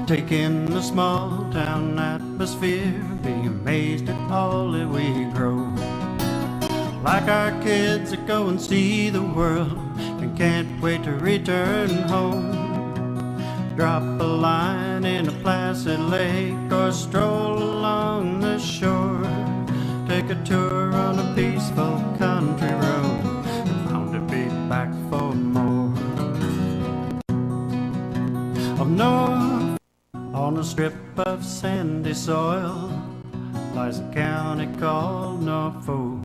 Take in the small town atmosphere, be amazed at all that we grow. Like our kids that go and see the world and can't wait to return home. Drop a line in a placid lake or stroll along the shore. Take a tour on a peaceful country road, bound to be back for more. Of Norfolk, on a strip of sandy soil, lies a county called Norfolk.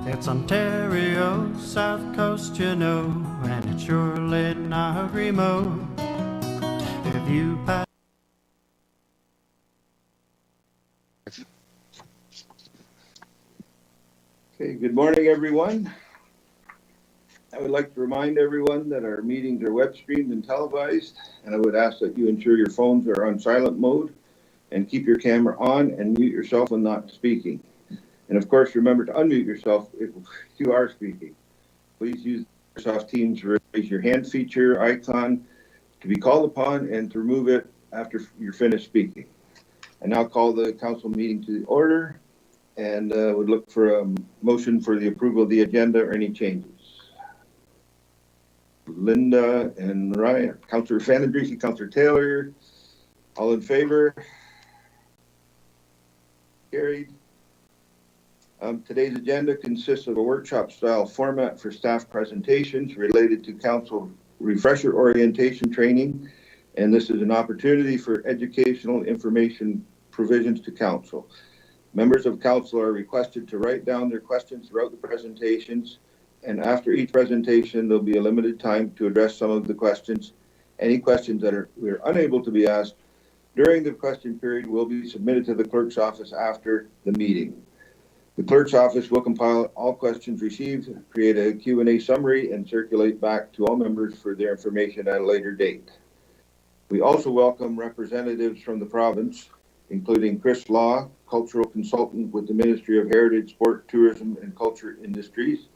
It's Ontario's south coast, you know, and it's surely not remote. If you pass. Okay, good morning, everyone. I would like to remind everyone that our meetings are web streamed and televised, and I would ask that you ensure your phones are on silent mode and keep your camera on and mute yourself when not speaking. And of course, remember to unmute yourself if you are speaking. Please use the Microsoft Teams raise your hand feature icon to be called upon and to remove it after you're finished speaking. I now call the council meeting to order and would look for a motion for the approval of the agenda or any changes. Linda and Ryan, Councillor Fanandreesky, Councillor Taylor, all in favor? Carried. Today's agenda consists of a workshop-style format for staff presentations related to council refresher orientation training, and this is an opportunity for educational information provisions to council. Members of council are requested to write down their questions throughout the presentations, and after each presentation, there'll be a limited time to address some of the questions. Any questions that we're unable to be asked during the question period will be submitted to the clerk's office after the meeting. The clerk's office will compile all questions received, create a Q&A summary, and circulate back to all members for their information at a later date. We also welcome representatives from the province, including Chris Law, cultural consultant with the Ministry of Heritage, Sport, Tourism, and Culture Industries,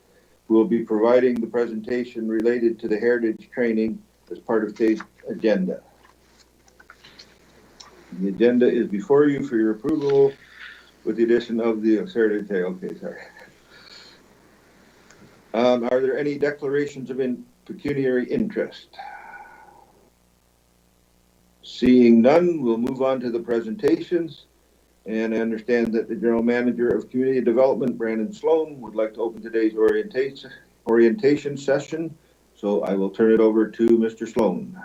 who will be providing the presentation related to the heritage training as part of today's agenda. The agenda is before you for your approval, with the addition of the are there any declarations of pecuniary interest? Seeing none, we'll move on to the presentations. And I understand that the General Manager of Community Development, Brandon Sloan, would like to open today's orientation session. So I will turn it over to Mr. Sloan.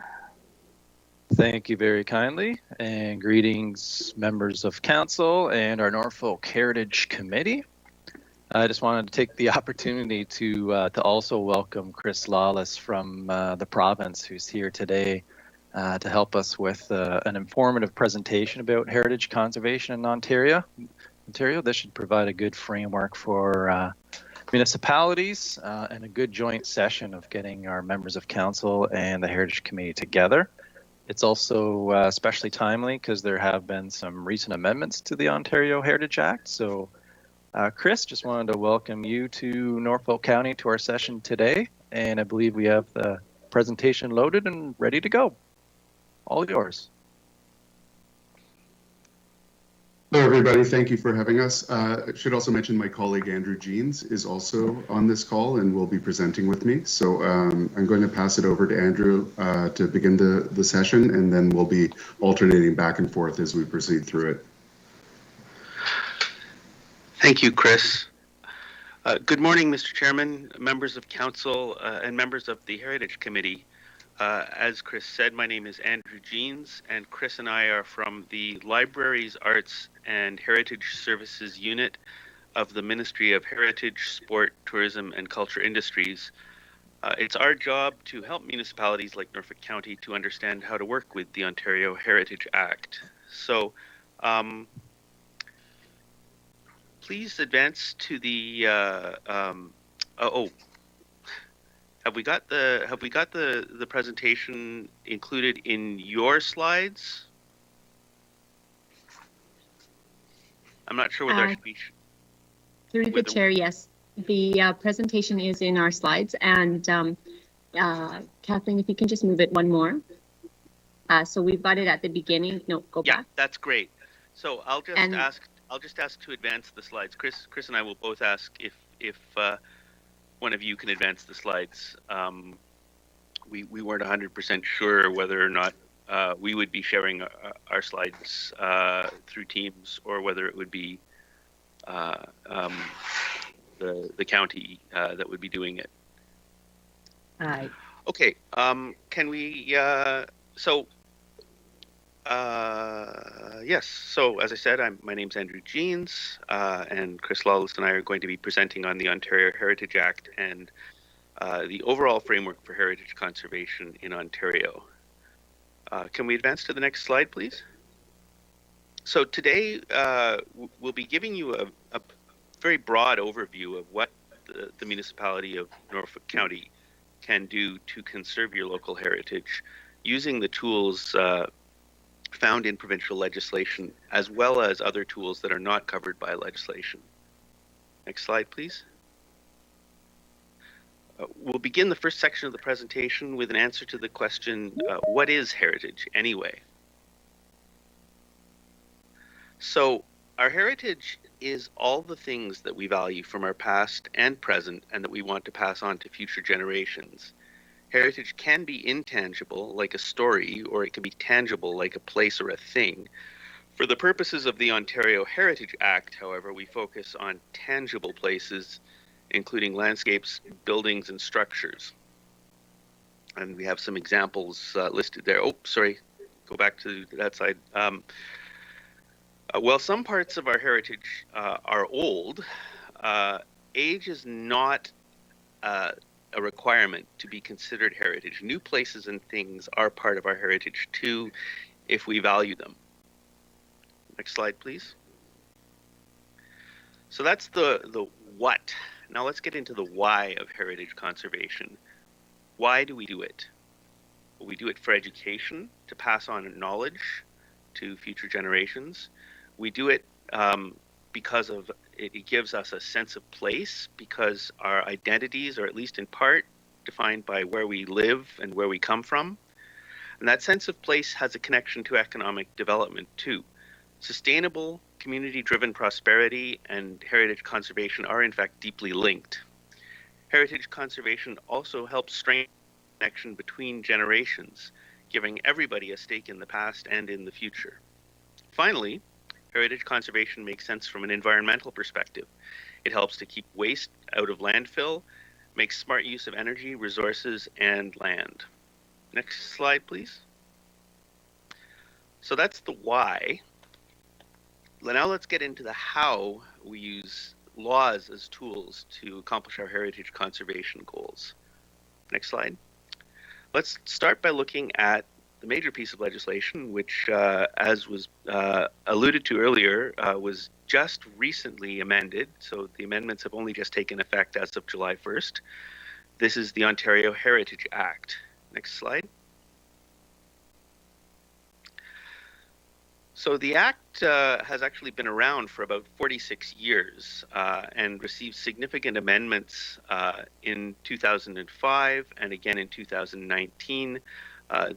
Thank you very kindly, and greetings members of council and our Norfolk Heritage Committee. I just wanted to take the opportunity to also welcome Chris Lawless from the province, who's here today to help us with an informative presentation about heritage conservation in Ontario. This should provide a good framework for municipalities and a good joint session of getting our members of council and the Heritage Committee together. It's also especially timely because there have been some recent amendments to the Ontario Heritage Act. So Chris, just wanted to welcome you to Norfolk County to our session today. And I believe we have the presentation loaded and ready to go. All yours. Hello, everybody. Thank you for having us. I should also mention my colleague Andrew Jeans is also on this call and will be presenting with me. So I'm going to pass it over to Andrew to begin the session, and then we'll be alternating back and forth as we proceed through it. Thank you, Chris. Good morning, Mr. Chairman, members of council, and members of the Heritage Committee. As Chris said, my name is Andrew Jeans, and Chris and I are from the Libraries, Arts, and Heritage Services Unit of the Ministry of Heritage, Sport, Tourism, and Culture Industries. It's our job to help municipalities like Norfolk County to understand how to work with the Ontario Heritage Act. So, please advance to the Have we got the presentation included in your slides? I'm not sure whether I should be. Through the chair, yes. The presentation is in our slides, and Kathleen, if you can just move it one more. So we've got it at the beginning. No, go Yeah, back. that's great. So I'll And- just ask to advance the slides. Chris and I will both ask if one of you can advance the slides. We weren't 100% sure whether or not we would be sharing our slides through Teams, or whether it would be the county that would be doing it. Aye. Okay. Can we? Yes. So as I said, my name's Andrew Jeans, and Chris Lawless and I are going to be presenting on the Ontario Heritage Act and the overall framework for heritage conservation in Ontario. Can we advance to the next slide, please? So today we'll be giving you a very broad overview of what the municipality of Norfolk County can do to conserve your local heritage using the tools found in provincial legislation, as well as other tools that are not covered by legislation. Next slide, please. We'll begin the first section of the presentation with an answer to the question, what is heritage anyway? So our heritage is all the things that we value from our past and present and that we want to pass on to future generations. Heritage can be intangible, like a story, or it can be tangible, like a place or a thing. For the purposes of the Ontario Heritage Act, however, we focus on tangible places, including landscapes, buildings, and structures. And we have some examples listed there. Oh, sorry, go back to that side. While some parts of our heritage are old, age is not a requirement to be considered heritage. New places and things are part of our heritage too, if we value them. Next slide, please. So that's the what. Now let's get into the why of heritage conservation. Why do we do it? Well, we do it for education, to pass on knowledge to future generations. We do it because of it gives us a sense of place, because our identities are at least in part defined by where we live and where we come from. And that sense of place has a connection to economic development too. Sustainable, community-driven prosperity and heritage conservation are in fact deeply linked. Heritage conservation also helps strengthen the connection between generations, giving everybody a stake in the past and in the future. Finally, heritage conservation makes sense from an environmental perspective. It helps to keep waste out of landfill, makes smart use of energy, resources, and land. Next slide, please. So that's the why. Now let's get into the how we use laws as tools to accomplish our heritage conservation goals. Next slide. Let's start by looking at the major piece of legislation, which, as was alluded to earlier, was just recently amended. So the amendments have only just taken effect as of July 1st. This is the Ontario Heritage Act. Next slide. So the Act has actually been around for about 46 years and received significant amendments in 2005 and again in 2019.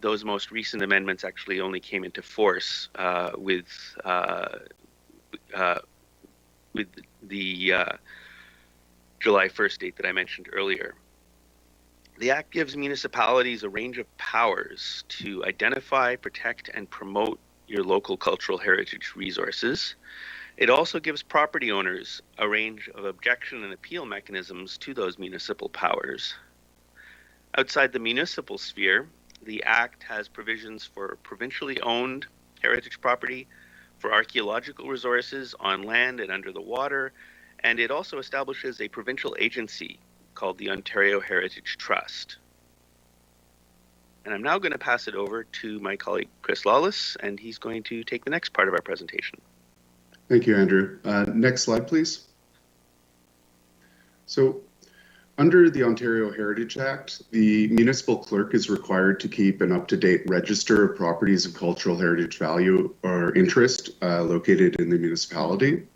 Those most recent amendments actually only came into force with the July 1st date that I mentioned earlier. The Act gives municipalities a range of powers to identify, protect, and promote your local cultural heritage resources. It also gives property owners a range of objection and appeal mechanisms to those municipal powers. Outside the municipal sphere, the Act has provisions for provincially owned heritage property, for archaeological resources on land and under the water, and it also establishes a provincial agency called the Ontario Heritage Trust. And I'm now going to pass it over to my colleague, Chris Lawless, and he's going to take the next part of our presentation. Thank you, Andrew. Next slide, please. So, under the Ontario Heritage Act, the municipal clerk is required to keep an up-to-date register of properties of cultural heritage value or interest located in the municipality.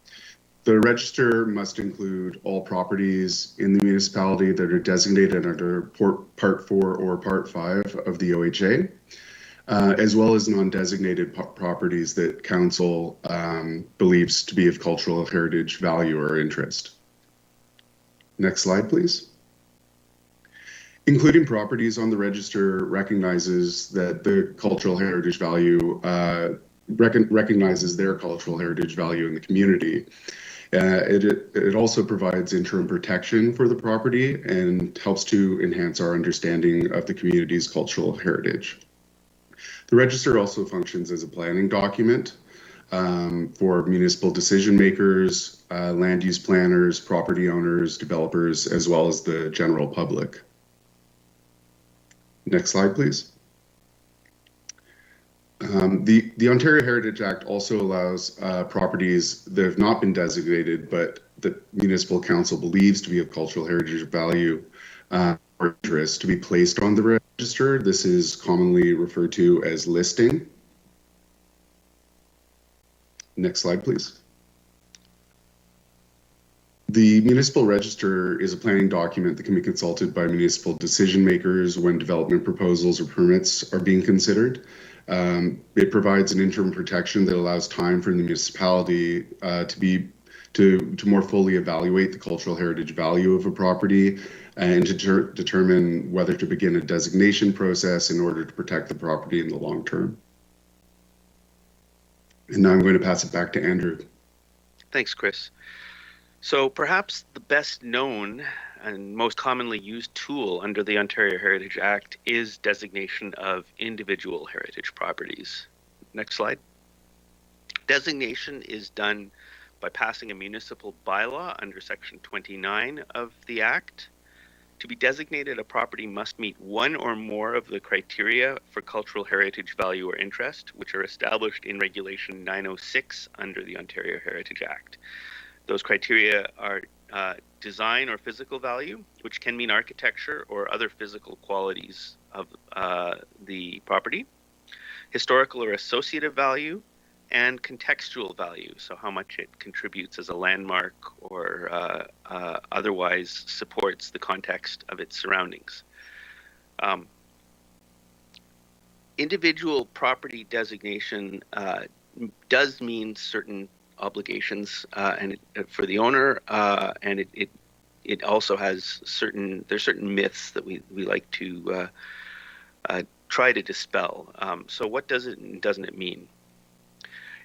The register must include all properties in the municipality that are designated under Part 4 or Part 5 of the OHA. as well as non-designated properties that council believes to be of cultural heritage value or interest. Next slide, please. Including properties on the register recognizes that the cultural heritage value recognizes their cultural heritage value in the community. It also provides interim protection for the property and helps to enhance our understanding of the community's cultural heritage. The register also functions as a planning document for municipal decision makers, land use planners, property owners, developers, as well as the general public. Next slide, please. The Ontario Heritage Act also allows properties that have not been designated, but the municipal council believes to be of cultural heritage value or interest to be placed on the register. This is commonly referred to as listing. Next slide, please. The municipal register is a planning document that can be consulted by municipal decision makers when development proposals or permits are being considered. It provides an interim protection that allows time for the municipality to more fully evaluate the cultural heritage value of a property and to determine whether to begin a designation process in order to protect the property in the long term. And now I'm going to pass it back to Andrew. Thanks, Chris. So perhaps the best known and most commonly used tool under the Ontario Heritage Act is designation of individual heritage properties. Next slide. Designation is done by passing a municipal bylaw under Section 29 of the Act. To be designated, a property must meet one or more of the criteria for cultural heritage value or interest, which are established in Regulation 906 under the Ontario Heritage Act. Those criteria are design or physical value, which can mean architecture or other physical qualities of the property, historical or associative value, and contextual value, so how much it contributes as a landmark or otherwise supports the context of its surroundings. Individual property designation does mean certain obligations and for the owner, and it also has certain myths that we like to try to dispel. So what does it and doesn't it mean?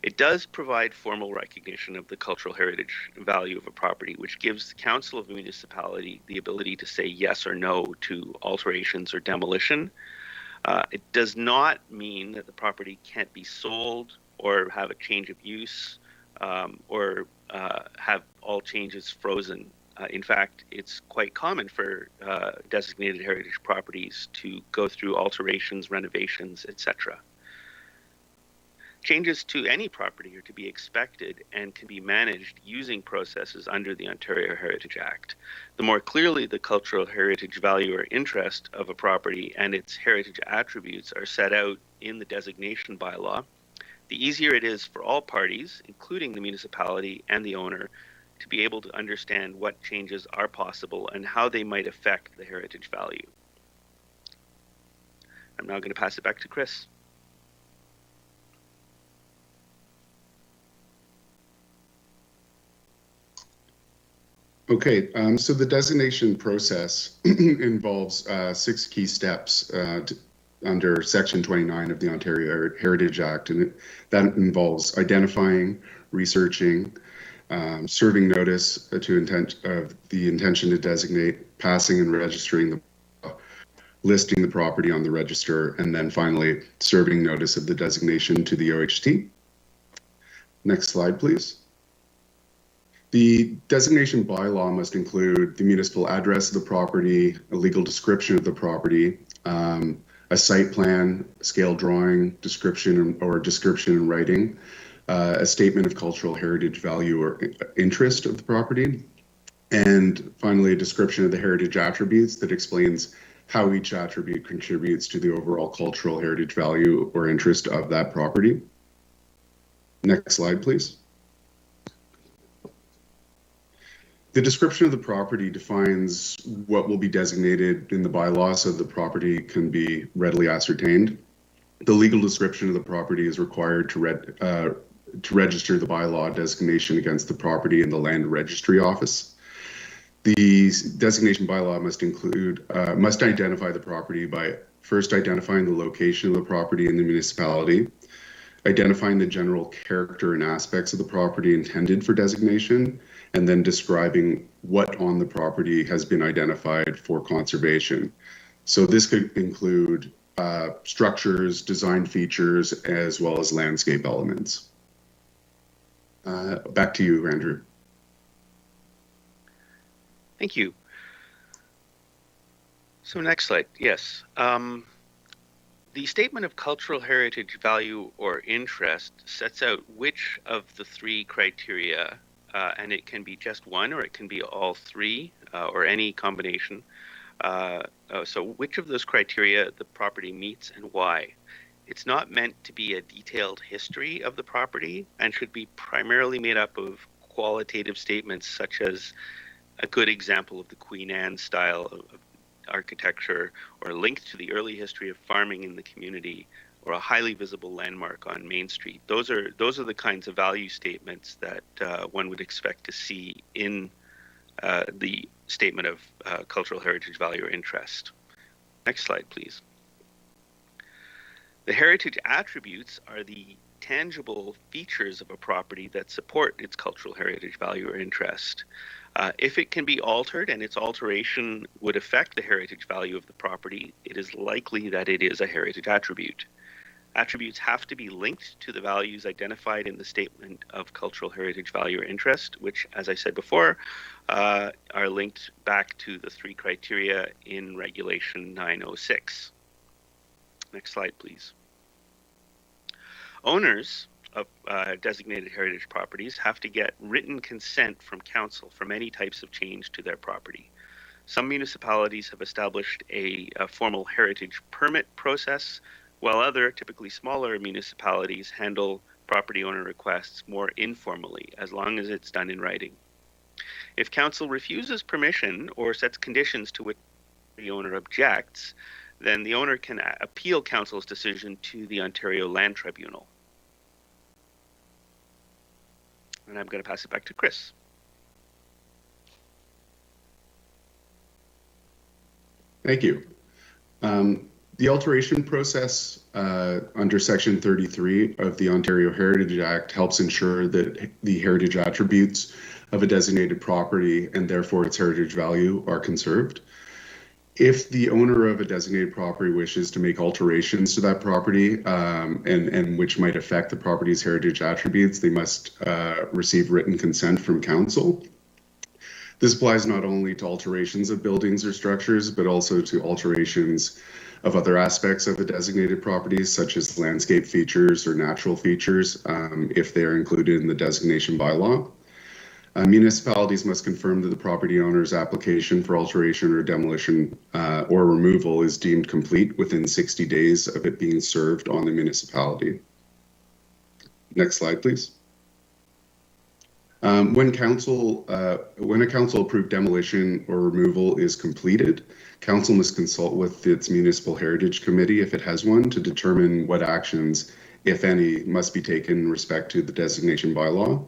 It does provide formal recognition of the cultural heritage value of a property, which gives the council of the municipality the ability to say yes or no to alterations or demolition. It does not mean that the property can't be sold or have a change of use or have all changes frozen. In fact, it's quite common for designated heritage properties to go through alterations, renovations, etc. Changes to any property are to be expected and can be managed using processes under the Ontario Heritage Act. The more clearly the cultural heritage value or interest of a property and its heritage attributes are set out in the designation bylaw, the easier it is for all parties, including the municipality and the owner, to be able to understand what changes are possible and how they might affect the heritage value. I'm now going to pass it back to Chris. Okay, so the designation process involves 6 key steps under Section 29 of the Ontario Heritage Act, and that involves identifying, researching, serving notice of the intention to designate, passing and registering listing the property on the register, and then finally serving notice of the designation to the OHT. Next slide, please. The designation bylaw must include the municipal address of the property, a legal description of the property, a site plan, scale drawing, description in writing, a statement of cultural heritage value or interest of the property, and finally a description of the heritage attributes that explains how each attribute contributes to the overall cultural heritage value or interest of that property. Next slide, please. The description of the property defines what will be designated in the bylaw so the property can be readily ascertained. The legal description of the property is required to register the bylaw designation against the property in the Land Registry Office. The designation bylaw must identify the property by first identifying the location of the property in the municipality, identifying the general character and aspects of the property intended for designation, and then describing what on the property has been identified for conservation. So this could include structures, design features, as well as landscape elements. Back to you, Andrew. Thank you. So next slide, yes. The Statement of Cultural Heritage Value or Interest sets out which of the three criteria, and it can be just one or it can be all three or any combination. So which of those criteria the property meets and why. It's not meant to be a detailed history of the property and should be primarily made up of qualitative statements such as a good example of the Queen Anne style of architecture, or linked to the early history of farming in the community, or a highly visible landmark on Main Street. Those are the kinds of value statements that one would expect to see in the Statement of Cultural Heritage Value or Interest. Next slide, please. The heritage attributes are the tangible features of a property that support its cultural heritage value or interest. If it can be altered and its alteration would affect the heritage value of the property, it is likely that it is a heritage attribute. Attributes have to be linked to the values identified in the Statement of Cultural Heritage Value or Interest, which, as I said before, are linked back to the three criteria in Regulation 906. Next slide, please. Owners of designated heritage properties have to get written consent from council for many types of change to their property. Some municipalities have established a formal heritage permit process, while other, typically smaller municipalities, handle property owner requests more informally, as long as it's done in writing. If council refuses permission or sets conditions to which the owner objects, then the owner can appeal council's decision to the Ontario Land Tribunal. And I'm going to pass it back to Chris. Thank you. The alteration process under Section 33 of the Ontario Heritage Act helps ensure that the heritage attributes of a designated property and therefore its heritage value are conserved. If the owner of a designated property wishes to make alterations to that property and which might affect the property's heritage attributes, they must receive written consent from council. This applies not only to alterations of buildings or structures, but also to alterations of other aspects of a designated property, such as landscape features or natural features, if they are included in the designation bylaw. Municipalities must confirm that the property owner's application for alteration or demolition or removal is deemed complete within 60 days of it being served on the municipality. Next slide, please. When a council-approved demolition or removal is completed, council must consult with its municipal heritage committee, if it has one, to determine what actions, if any, must be taken in respect to the designation bylaw.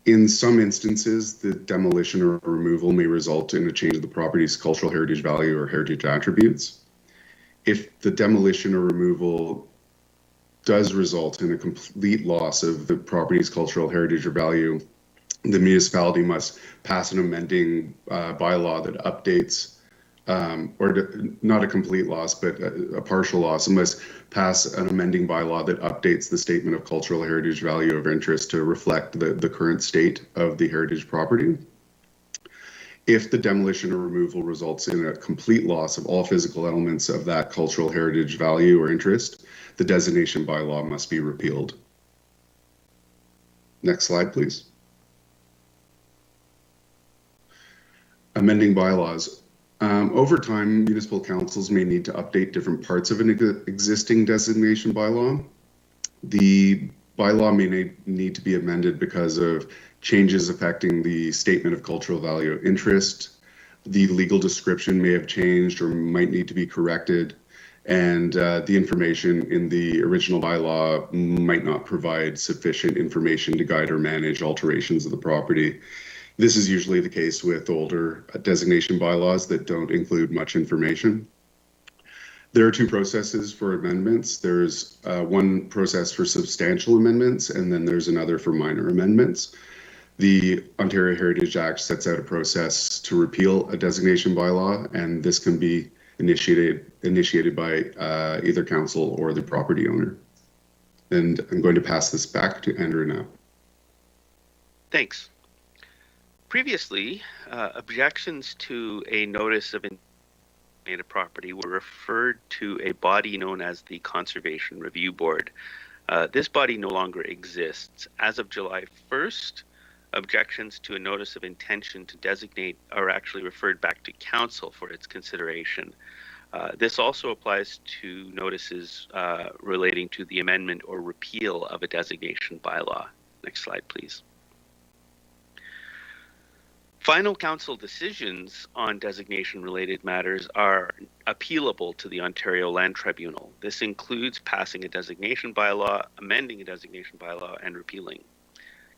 In some instances, the demolition or removal may result in a change of the property's cultural heritage value or heritage attributes. If the demolition or removal does result in a complete loss of the property's cultural heritage or value, the municipality must pass an amending bylaw that updates, not a complete loss, but a partial loss, and must pass an amending bylaw that updates the Statement of Cultural Heritage Value of Interest to reflect the current state of the heritage property. If the demolition or removal results in a complete loss of all physical elements of that cultural heritage value or interest, the designation bylaw must be repealed. Next slide, please. Amending bylaws. Over time, municipal councils may need to update different parts of an existing designation bylaw. The bylaw may need to be amended because of changes affecting the Statement of Cultural Value of Interest. The legal description may have changed or might need to be corrected. and the information in the original bylaw might not provide sufficient information to guide or manage alterations of the property. This is usually the case with older designation bylaws that don't include much information. There are two processes for amendments. There's one process for substantial amendments, and then there's another for minor amendments. The Ontario Heritage Act sets out a process to repeal a designation bylaw, and this can be initiated by either council or the property owner. And I'm going to pass this back to Andrew now. Thanks. Previously, objections to a notice of a property were referred to a body known as the Conservation Review Board. This body no longer exists. As of July 1st, objections to a notice of intention to designate are actually referred back to council for its consideration. This also applies to notices relating to the amendment or repeal of a designation bylaw. Next slide, please. Final council decisions on designation-related matters are appealable to the Ontario Land Tribunal. This includes passing a designation bylaw, amending a designation bylaw, and repealing.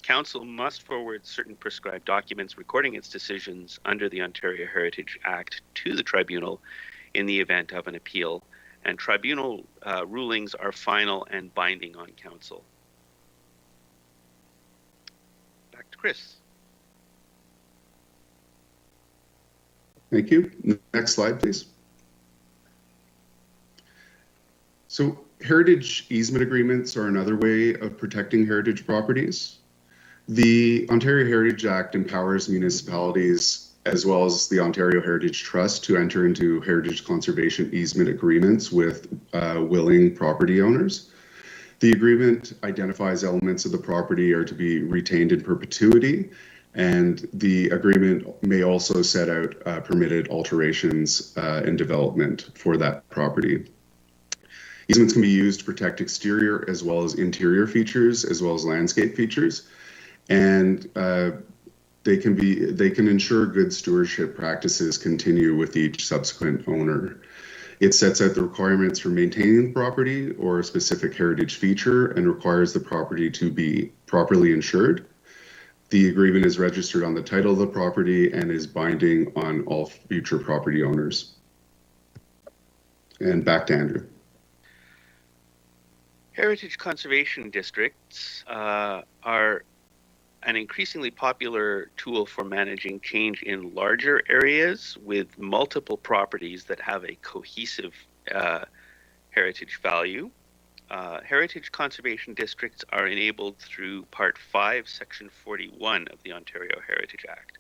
Council must forward certain prescribed documents recording its decisions under the Ontario Heritage Act to the tribunal in the event of an appeal, and tribunal rulings are final and binding on council. Back to Chris. Thank you. Next slide, please. So heritage easement agreements are another way of protecting heritage properties. The Ontario Heritage Act empowers municipalities as well as the Ontario Heritage Trust to enter into heritage conservation easement agreements with willing property owners. The agreement identifies elements of the property are to be retained in perpetuity, and the agreement may also set out permitted alterations and development for that property. Easements can be used to protect exterior as well as interior features, as well as landscape features, and they can ensure good stewardship practices continue with each subsequent owner. It sets out the requirements for maintaining the property or a specific heritage feature and requires the property to be properly insured. The agreement is registered on the title of the property and is binding on all future property owners. And back to Andrew. Heritage conservation districts are an increasingly popular tool for managing change in larger areas with multiple properties that have a cohesive heritage value. Heritage conservation districts are enabled through Part 5, Section 41 of the Ontario Heritage Act.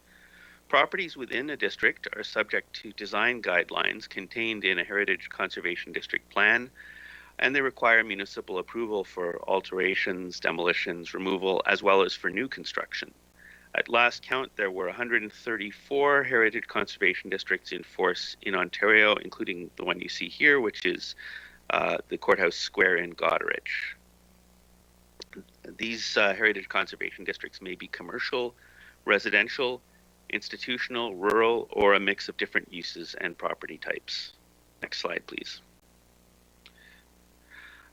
Properties within a district are subject to design guidelines contained in a heritage conservation district plan, and they require municipal approval for alterations, demolitions, removal, as well as for new construction. At last count, there were 134 heritage conservation districts in force in Ontario, including the one you see here, which is the Courthouse Square in Goderich. These heritage conservation districts may be commercial, residential, institutional, rural, or a mix of different uses and property types. Next slide, please.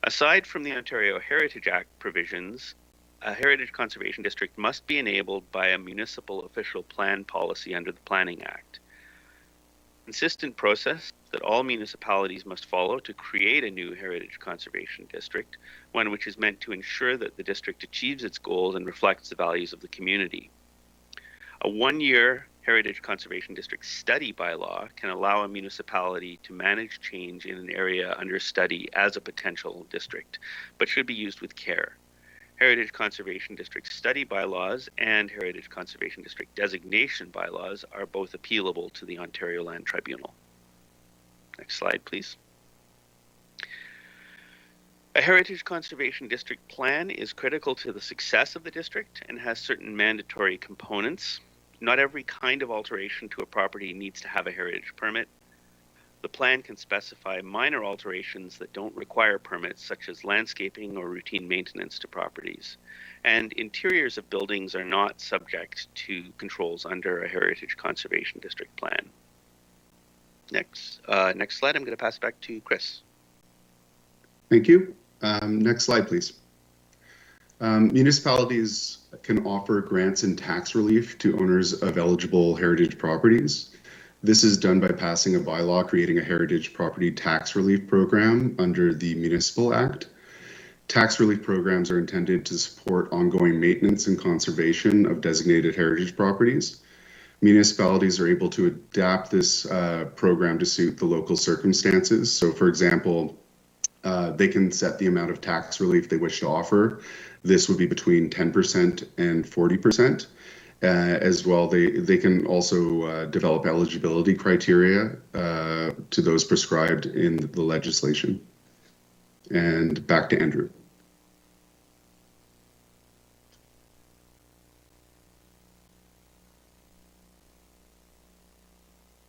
Aside from the Ontario Heritage Act provisions, a heritage conservation district must be enabled by a municipal official plan policy under the Planning Act. Consistent process that all municipalities must follow to create a new heritage conservation district, one which is meant to ensure that the district achieves its goals and reflects the values of the community. A one-year heritage conservation district study bylaw can allow a municipality to manage change in an area under study as a potential district, but should be used with care. Heritage Conservation District study bylaws and Heritage Conservation District designation bylaws are both appealable to the Ontario Land Tribunal. Next slide, please. A Heritage Conservation District plan is critical to the success of the district and has certain mandatory components. Not every kind of alteration to a property needs to have a heritage permit. The plan can specify minor alterations that don't require permits, such as landscaping or routine maintenance to properties. And interiors of buildings are not subject to controls under a Heritage Conservation District plan. Next slide, I'm going to pass it back to Chris. Thank you. Next slide, please. Municipalities can offer grants and tax relief to owners of eligible heritage properties. This is done by passing a bylaw creating a heritage property tax relief program under the Municipal Act. Tax relief programs are intended to support ongoing maintenance and conservation of designated heritage properties. Municipalities are able to adapt this program to suit the local circumstances. So, for example, they can set the amount of tax relief they wish to offer. This would be between 10% and 40%. As well, they can also develop eligibility criteria to those prescribed in the legislation. And back to Andrew.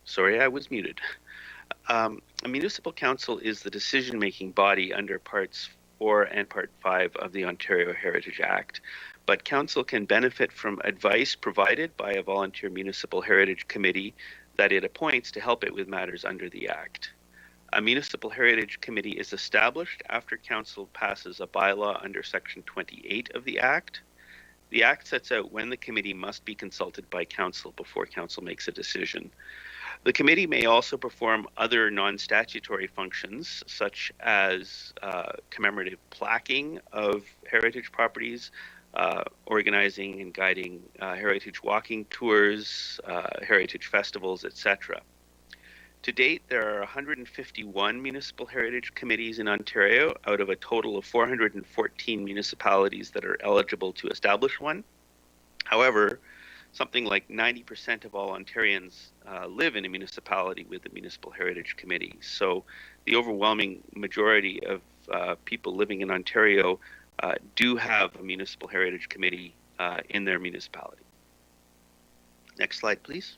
Sorry, I was muted. A municipal council is the decision-making body under Parts 4 and Part 5 of the Ontario Heritage Act, but council can benefit from advice provided by a volunteer municipal heritage committee that it appoints to help it with matters under the Act. A municipal heritage committee is established after council passes a bylaw under Section 28 of the Act. The Act sets out when the committee must be consulted by council before council makes a decision. The committee may also perform other non-statutory functions, such as commemorative plaquing of heritage properties, organizing and guiding heritage walking tours, heritage festivals, etc. To date, there are 151 municipal heritage committees in Ontario out of a total of 414 municipalities that are eligible to establish one. However, something like 90% of all Ontarians live in a municipality with a municipal heritage committee. So the overwhelming majority of people living in Ontario do have a municipal heritage committee in their municipality. Next slide, please.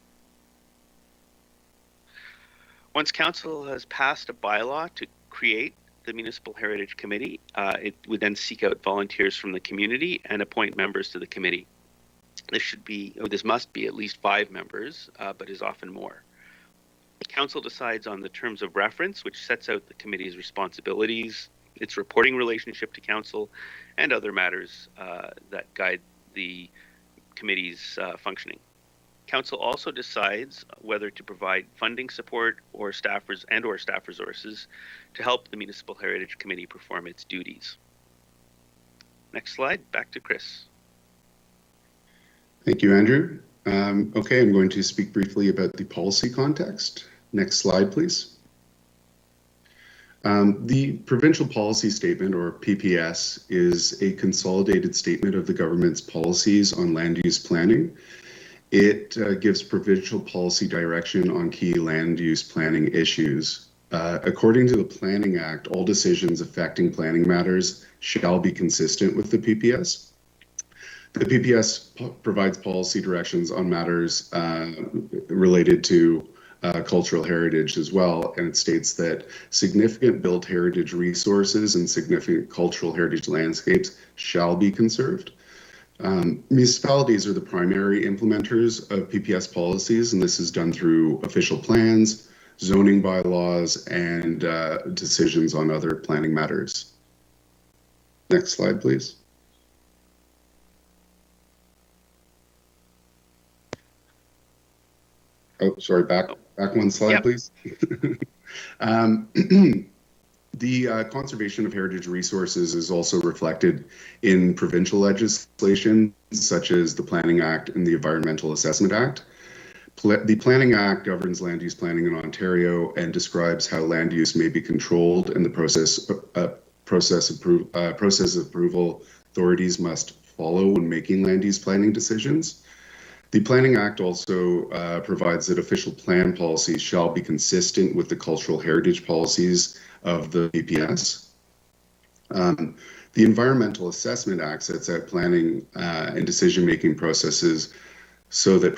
Once council has passed a bylaw to create the Municipal Heritage Committee, it would then seek out volunteers from the community and appoint members to the committee. This must be at least 5 members, but is often more. The council decides on the terms of reference, which sets out the committee's responsibilities, its reporting relationship to council, and other matters that guide the committee's functioning. Council also decides whether to provide funding support or staff resources to help the Municipal Heritage Committee perform its duties. Next slide, back to Chris. Thank you, Andrew. Okay, I'm going to speak briefly about the policy context. Next slide, please. The Provincial Policy Statement, or PPS, is a consolidated statement of the government's policies on land use planning. It gives provincial policy direction on key land use planning issues. According to the Planning Act, all decisions affecting planning matters shall be consistent with the PPS. The PPS provides policy directions on matters related to cultural heritage as well, and it states that significant built heritage resources and significant cultural heritage landscapes shall be conserved. Municipalities are the primary implementers of PPS policies, and this is done through official plans, zoning bylaws, and decisions on other planning matters. Next slide, please. Oh, sorry, back one slide, yep. Please. The conservation of heritage resources is also reflected in provincial legislation, such as the Planning Act and the Environmental Assessment Act. The Planning Act governs land use planning in Ontario and describes how land use may be controlled and the process approval authorities must follow when making land use planning decisions. The Planning Act also provides that official plan policies shall be consistent with the cultural heritage policies of the PPS. The Environmental Assessment Act sets out planning and decision-making processes so that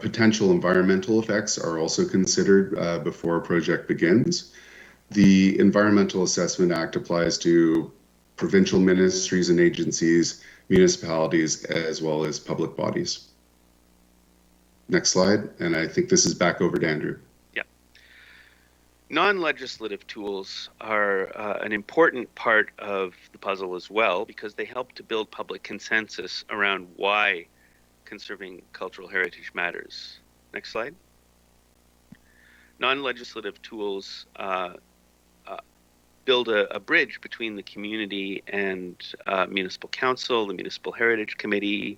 potential environmental effects are also considered before a project begins. The Environmental Assessment Act applies to provincial ministries and agencies, municipalities, as well as public bodies. Next slide, and I think this is back over to Andrew. Yeah. Non-legislative tools are an important part of the puzzle as well, because they help to build public consensus around why conserving cultural heritage matters. Next slide. Non-legislative tools build a bridge between the community and municipal council, the municipal heritage committee,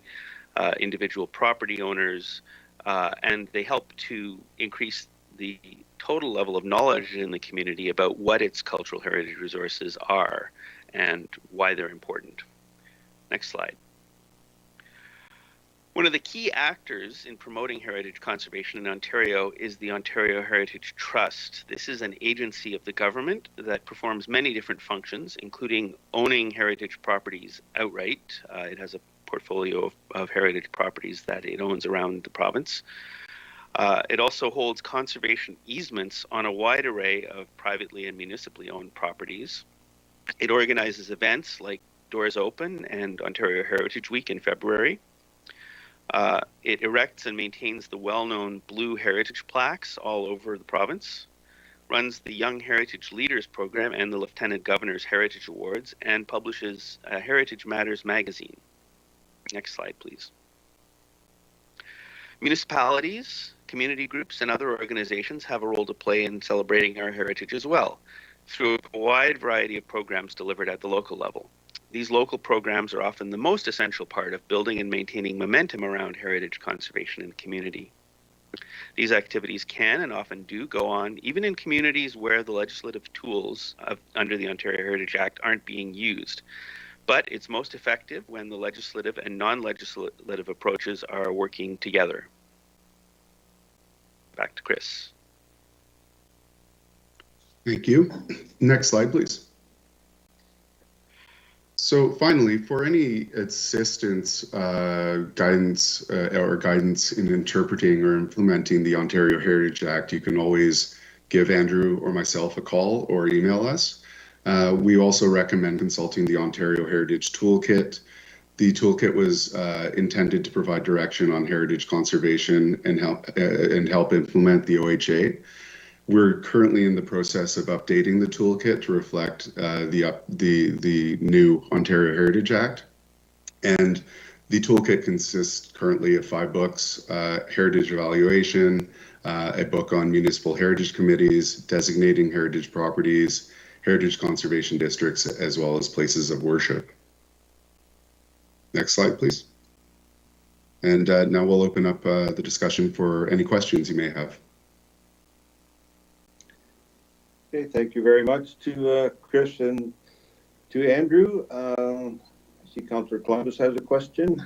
individual property owners, and they help to increase the total level of knowledge in the community about what its cultural heritage resources are and why they're important. Next slide. One of the key actors in promoting heritage conservation in Ontario is the Ontario Heritage Trust. This is an agency of the government that performs many different functions, including owning heritage properties outright. It has a portfolio of heritage properties that it owns around the province. It also holds conservation easements on a wide array of privately and municipally owned properties. It organizes events like Doors Open and Ontario Heritage Week in February. It erects and maintains the well-known blue heritage plaques all over the province, runs the Young Heritage Leaders Program and the Lieutenant Governor's Heritage Awards, and publishes Heritage Matters magazine. Next slide, please. Municipalities, community groups, and other organizations have a role to play in celebrating our heritage as well, through a wide variety of programs delivered at the local level. These local programs are often the most essential part of building and maintaining momentum around heritage conservation in the community. These activities can and often do go on even in communities where the legislative tools under the Ontario Heritage Act aren't being used. But it's most effective when the legislative and non-legislative approaches are working together. Back to Chris. Thank you. Next slide, please. So finally, for any assistance, guidance in interpreting or implementing the Ontario Heritage Act, you can always give Andrew or myself a call or email us. We also recommend consulting the Ontario Heritage Toolkit. The toolkit was intended to provide direction on heritage conservation and help implement the OHA. We're currently in the process of updating the toolkit to reflect the new Ontario Heritage Act. And the toolkit consists currently of 5 books: Heritage Evaluation, a book on municipal heritage committees, designating heritage properties, heritage conservation districts, as well as places of worship. Next slide, please. And now we'll open up the discussion for any questions you may have. Okay, thank you very much to Chris and to Andrew. I see Councillor Columbus has a question.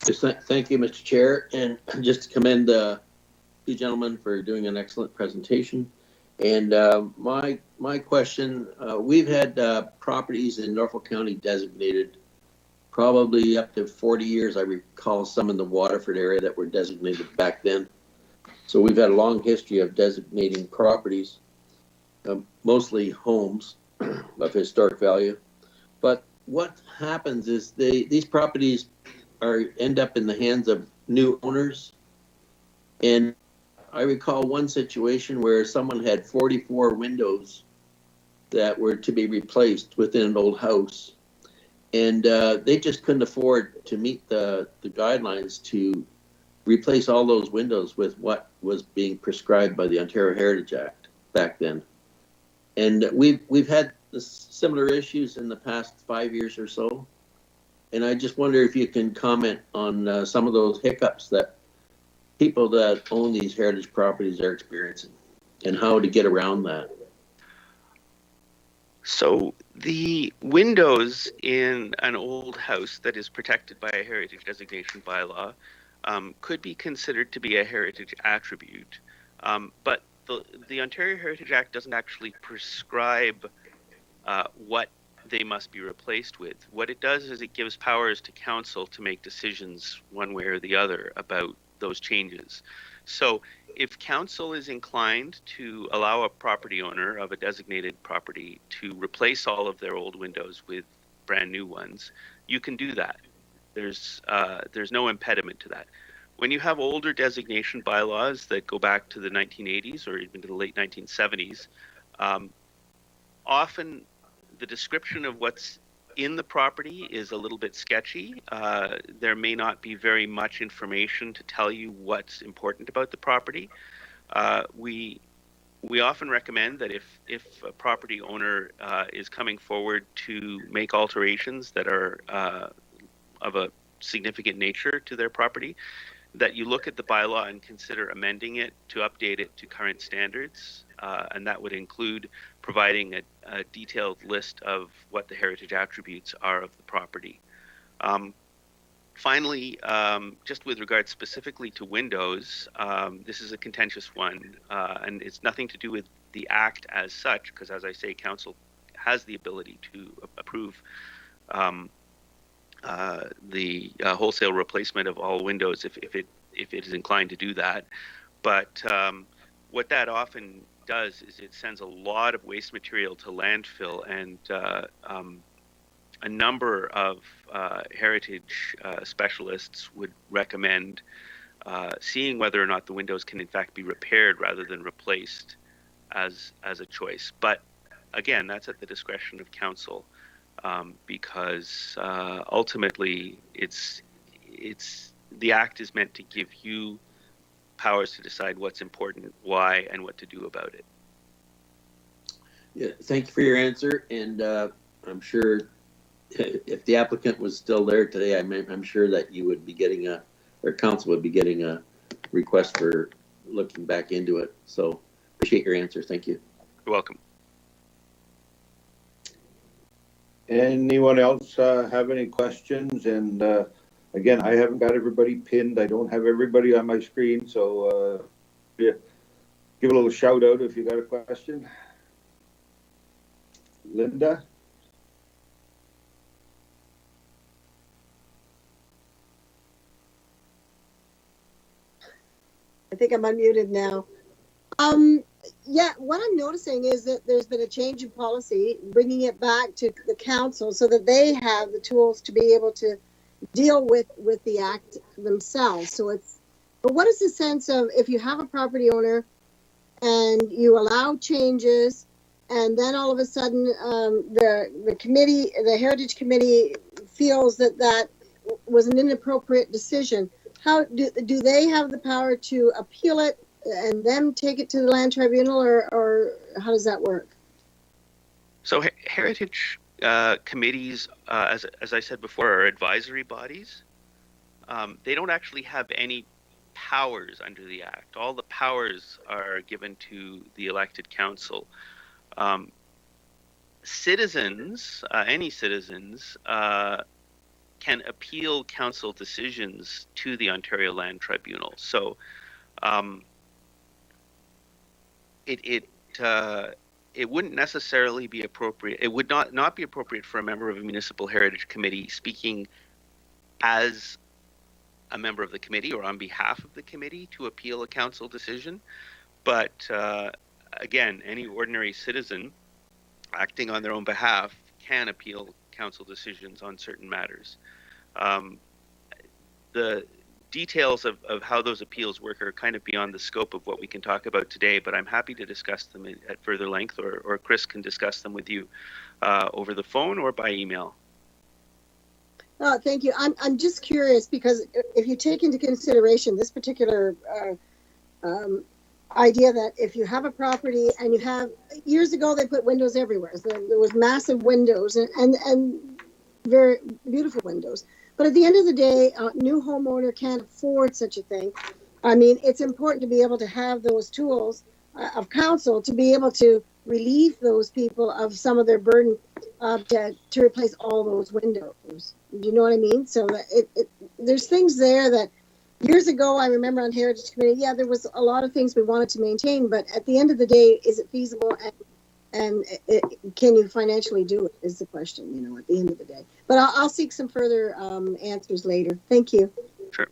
Just thank you, Mr. Chair, and just to commend the gentlemen for doing an excellent presentation. And my question, we've had properties in Norfolk County designated probably up to 40 years. I recall some in the Waterford area that were designated back then. So we've had a long history of designating properties, mostly homes of historic value. But what happens is these properties end up in the hands of new owners. And I recall one situation where someone had 44 windows that were to be replaced within an old house. And they just couldn't afford to meet the guidelines to replace all those windows with what was being prescribed by the Ontario Heritage Act back then. And we've had similar issues in the past 5 years or so. And I just wonder if you can comment on some of those hiccups that people that own these heritage properties are experiencing and how to get around that. So the windows in an old house that is protected by a heritage designation bylaw could be considered to be a heritage attribute, but the Ontario Heritage Act doesn't actually prescribe what they must be replaced with. What it does is it gives powers to council to make decisions one way or the other about those changes. So if council is inclined to allow a property owner of a designated property to replace all of their old windows with brand new ones, you can do that. There's no impediment to that. when you have older designation bylaws that go back to the 1980s or even to the late 1970s, often the description of what's in the property is a little bit sketchy. There may not be very much information to tell you what's important about the property. We often recommend that if a property owner is coming forward to make alterations that are of a significant nature to their property, that you look at the bylaw and consider amending it to update it to current standards. And that would include providing a detailed list of what the heritage attributes are of the property. Finally, just with regard specifically to windows, this is a contentious one, and it's nothing to do with the Act as such, because as I say, Council has the ability to approve the wholesale replacement of all windows if it is inclined to do that. But what that often does is it sends a lot of waste material to landfill, and a number of heritage specialists would recommend seeing whether or not the windows can in fact be repaired rather than replaced as a choice. But again, that's at the discretion of Council, because ultimately it's the Act is meant to give you powers to decide what's important, why, and what to do about it. Yeah, thank you for your answer, and I'm sure if the applicant was still there today, I'm sure that you would be getting or Council would be getting a request for looking back into it. So appreciate your answer. Thank you. You're welcome. Anyone else have any questions? And again, I haven't got everybody pinned. I don't have everybody on my screen, so yeah, give a little shout out if you got a question. Linda? I think I'm unmuted now. Yeah, what I'm noticing is that there's been a change in policy, bringing it back to the council so that they have the tools to be able to deal with the act themselves. So but what is the sense of if you have a property owner and you allow changes, and then all of a sudden the committee, the Heritage Committee, feels that was an inappropriate decision? How do they have the power to appeal it and then take it to the land tribunal, or how does that work? So heritage committees, as I said before, are advisory bodies. They don't actually have any powers under the Act. All the powers are given to the elected council. Citizens, any citizens, can appeal council decisions to the Ontario Land Tribunal. So it wouldn't necessarily be appropriate. It would not be appropriate for a member of a municipal heritage committee speaking as a member of the committee or on behalf of the committee to appeal a council decision. But again, any ordinary citizen acting on their own behalf can appeal council decisions on certain matters. The details of how those appeals work are kind of beyond the scope of what we can talk about today, but I'm happy to discuss them at further length, or Chris can discuss them with you over the phone or by email. Oh, thank you. I'm just curious, because if you take into consideration this particular idea that if you have a property and you have, years ago they put windows everywhere. So there was massive windows and very beautiful windows. But at the end of the day, a new homeowner can't afford such a thing. I mean, it's important to be able to have those tools of council to be able to relieve those people of some of their burden to replace all those windows. Do you know what I mean? So that there's things there that years ago, I remember on Heritage Committee, yeah, there was a lot of things we wanted to maintain, but at the end of the day, is it feasible and can you financially do it is the question, at the end of the day. But I'll seek some further answers later. Thank you. Sure.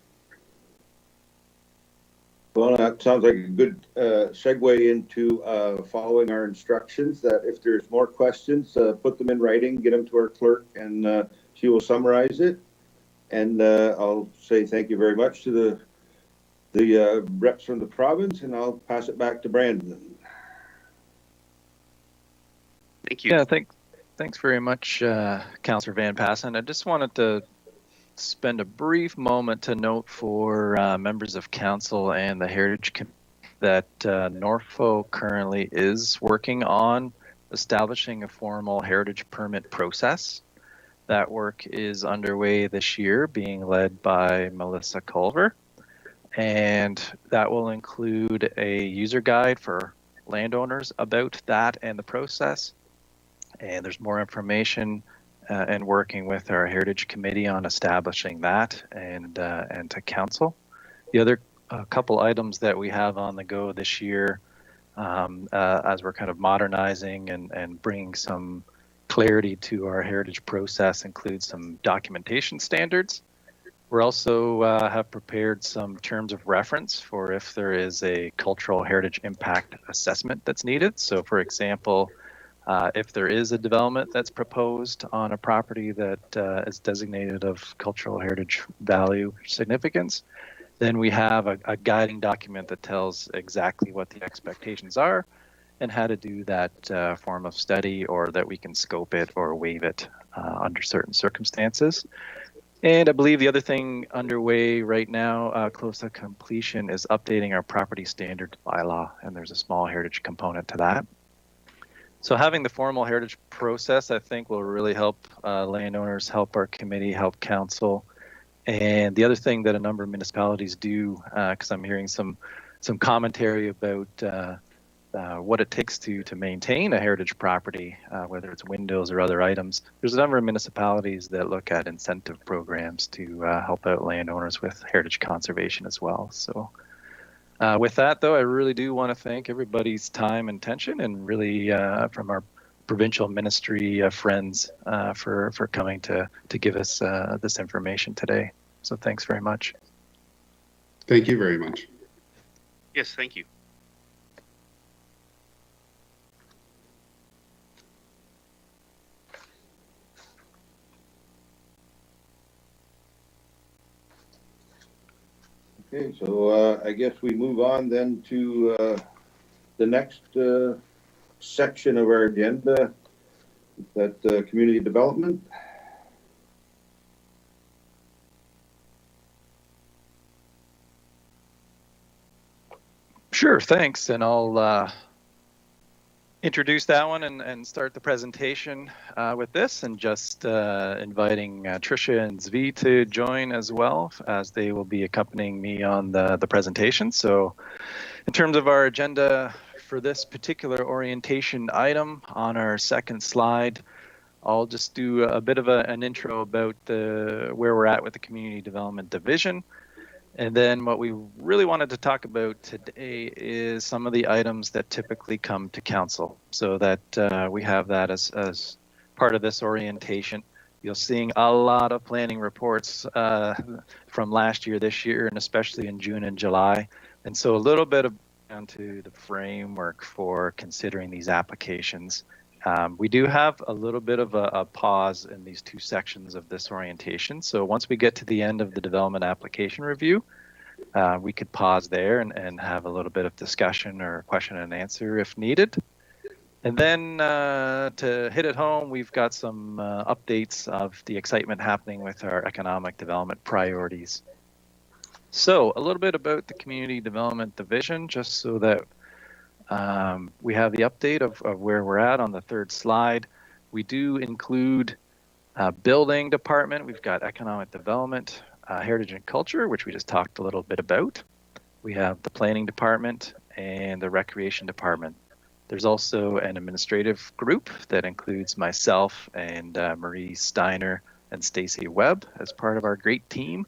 Well, that sounds like a good segue into following our instructions, that if there's more questions, put them in writing, get them to our clerk, and she will summarize it. And I'll say thank you very much to the the reps from the province, and I'll pass it back to Brandon. Thank you. Yeah, thanks very much, Councillor Van Passen. I just wanted to spend a brief moment to note for members of council and the Heritage Committee that Norfolk currently is working on establishing a formal heritage permit process. That work is underway this year, being led by Melissa Culver, and that will include a user guide for landowners about that and the process. And there's more information and working with our Heritage Committee on establishing that and to council. The other couple items that we have on the go this year as we're kind of modernizing and bringing some clarity to our heritage process includes some documentation standards. We're also have prepared some terms of reference for if there is a cultural heritage impact assessment that's needed. So for example, if there is a development that's proposed on a property that is designated of cultural heritage value significance, then we have a guiding document that tells exactly what the expectations are and how to do that form of study, or that we can scope it or waive it under certain circumstances. And I believe the other thing underway right now, close to completion, is updating our property standard bylaw, and there's a small heritage component to that. So having the formal heritage process, I think, will really help landowners, help our committee, help council. And the other thing that a number of municipalities do, because I'm hearing some commentary about what it takes to maintain a heritage property, whether it's windows or other items. There's a number of municipalities that look at incentive programs to help out landowners with heritage conservation as well. So with that, though, I really do want to thank everybody's time and attention, and really from our provincial ministry friends for coming to give us this information today. So thanks very much. Thank you very much. Yes, thank you. Okay, so I guess we move on then to the next section of our agenda, that community development. Sure, thanks. And I'll introduce that one and start the presentation with this, and just inviting Tricia and Zvi to join as well, as they will be accompanying me on the presentation. So in terms of our agenda for this particular orientation item on our second slide, I'll just do a bit of an intro about where we're at with the Community Development Division. And then what we really wanted to talk about today is some of the items that typically come to council, so that we have that as part of this orientation. You're seeing a lot of planning reports from last year, this year, and especially in June and July. And so a little bit down to the framework for considering these applications. We do have a little bit of a pause in these two sections of this orientation. So once we get to the end of the development application review, we could pause there and have a little bit of discussion or question and answer if needed. And then to hit it home, we've got some updates of the excitement happening with our economic development priorities. So a little bit about the Community Development Division, just so that we have the update of where we're at on the third slide. We do include building department. We've got economic development, heritage and culture, which we just talked a little bit about. We have the planning department and the recreation department. There's also an administrative group that includes myself and Marie Steiner and Stacy Webb as part of our great team.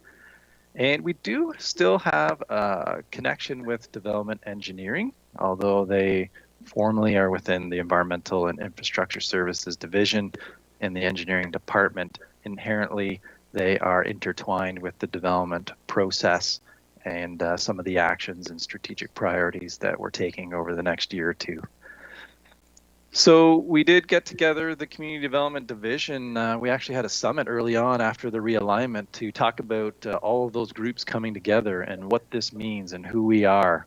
And we do still have a connection with development engineering, although they formally are within the Environmental and Infrastructure Services Division and the engineering department. Inherently, they are intertwined with the development process and some of the actions and strategic priorities that we're taking over the next year or two. So we did get together the Community Development Division. We actually had a summit early on after the realignment to talk about all of those groups coming together and what this means and who we are,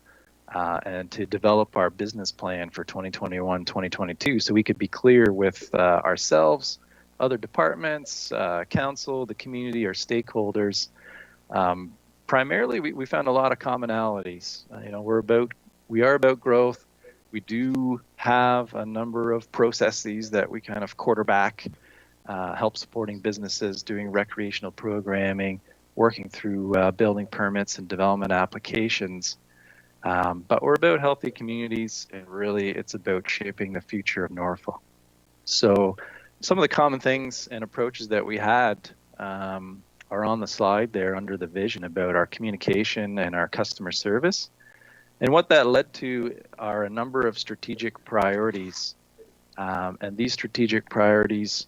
and to develop our business plan for 2021, 2022, so we could be clear with ourselves, other departments, council, the community, our stakeholders. Primarily, we found a lot of commonalities. We are about growth. We do have a number of processes that we kind of quarterback, help supporting businesses, doing recreational programming, working through building permits and development applications. But we're about healthy communities, and really it's about shaping the future of Norfolk. So some of the common things and approaches that we had are on the slide there under the vision about our communication and our customer service. And what that led to are a number of strategic priorities. And these strategic priorities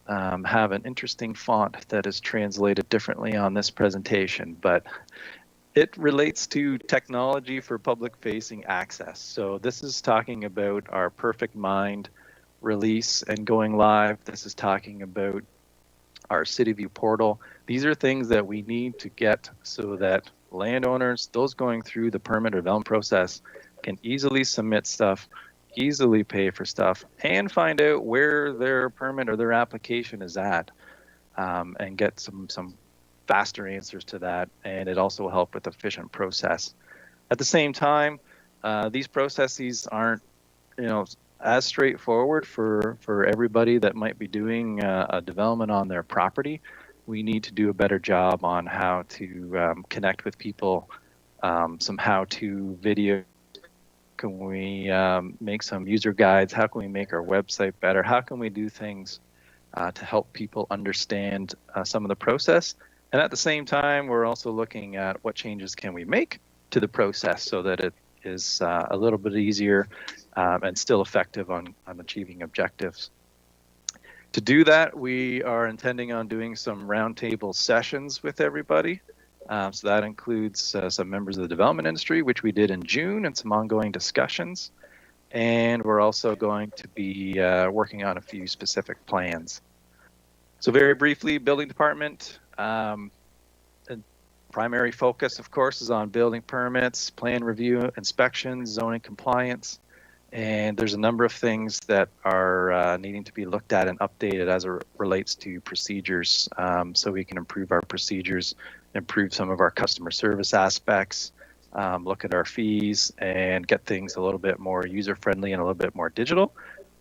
have an interesting font that is translated differently on this presentation, but it relates to technology for public-facing access. So this is talking about our Perfect Mind release and going live. This is talking about our City View portal. These are things that we need to get so that landowners, those going through the permit or development process, can easily submit stuff, easily pay for stuff, and find out where their permit or their application is at, and get some faster answers to that. And it also will help with efficient process. At the same time, these processes aren't, as straightforward for everybody that might be doing a development on their property. We need to do a better job on how to connect with people, some how-to video. Can we make some user guides? How can we make our website better? How can we do things to help people understand some of the process? And at the same time, we're also looking at what changes can we make to the process so that it is a little bit easier and still effective on achieving objectives. To do that, we are intending on doing some roundtable sessions with everybody. So that includes some members of the development industry, which we did in June, and some ongoing discussions. And we're also going to be working on a few specific plans. So very briefly, building department. And primary focus, of course, is on building permits, plan review, inspections, zoning compliance. And there's a number of things that are needing to be looked at and updated as it relates to procedures, so we can improve our procedures, improve some of our customer service aspects, look at our fees, and get things a little bit more user-friendly and a little bit more digital.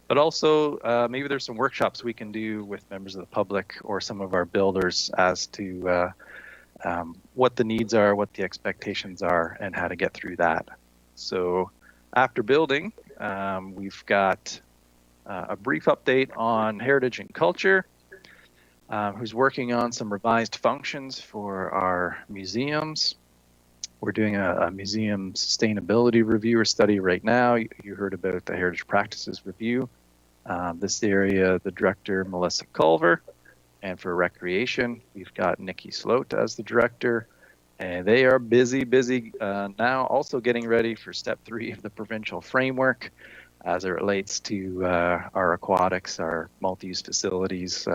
But also, maybe there's some workshops we can do with members of the public or some of our builders as to what the needs are, what the expectations are, and how to get through that. So after building, we've got a brief update on heritage and culture, who's working on some revised functions for our museums. We're doing a museum sustainability review or study right now. You heard about the Heritage Practices Review. This area, the director, Melissa Culver. And for recreation, we've got Nikki Sloat as the director. And they are busy now, also getting ready for step 3 of the provincial framework as it relates to our aquatics, our multi-use facilities,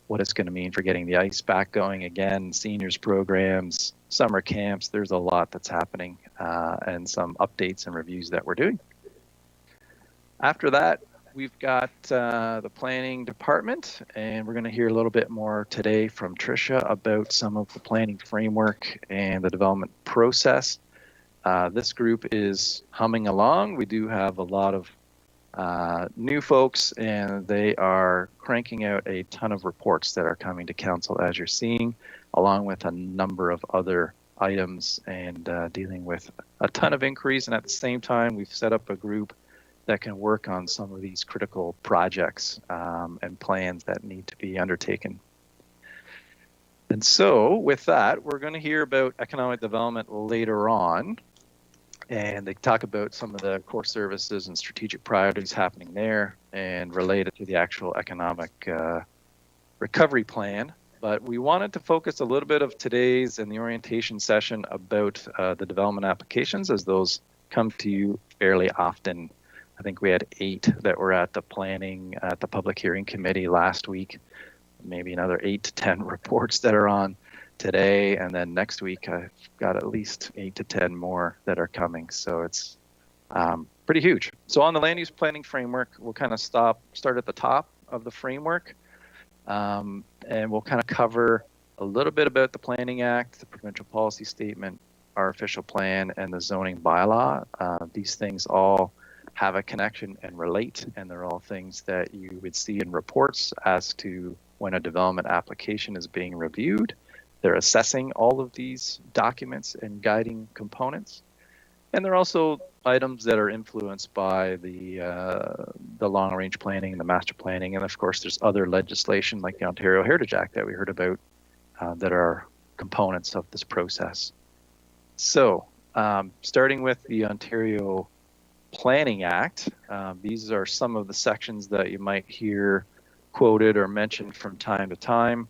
what it's going to mean for getting the ice back going again, seniors programs, summer camps. There's a lot that's happening, and some updates and reviews that we're doing. After that, we've got the planning department, and we're going to hear a little bit more today from Tricia about some of the planning framework and the development process. This group is humming along. We do have a lot of new folks, and they are cranking out a ton of reports that are coming to council, as you're seeing, along with a number of other items, and dealing with a ton of inquiries. And at the same time, we've set up a group that can work on some of these critical projects and plans that need to be undertaken. And so with that, we're going to hear about economic development later on. And they talk about some of the core services and strategic priorities happening there and related to the actual economic recovery plan. But we wanted to focus a little bit of today's and the orientation session about the development applications, as those come to you fairly often think we had 8 that were at the public hearing committee last week. Maybe another 8 to 10 reports that are on today, and then next week I've got at least 8 to 10 more that are coming. So it's pretty huge. So on the land use planning framework, we'll kind of start at the top of the framework, and we'll kind of cover a little bit about the Planning Act, the Provincial Policy Statement, our official plan, and the zoning bylaw. These things all have a connection and relate, and they're all things that you would see in reports as to when a development application is being reviewed. They're assessing all of these documents and guiding components. And they're also items that are influenced by the long-range planning and the master planning. And of course, there's other legislation like the Ontario Heritage Act that we heard about that are components of this process. So starting with the Ontario Planning Act, these are some of the sections that you might hear quoted or mentioned from time to time.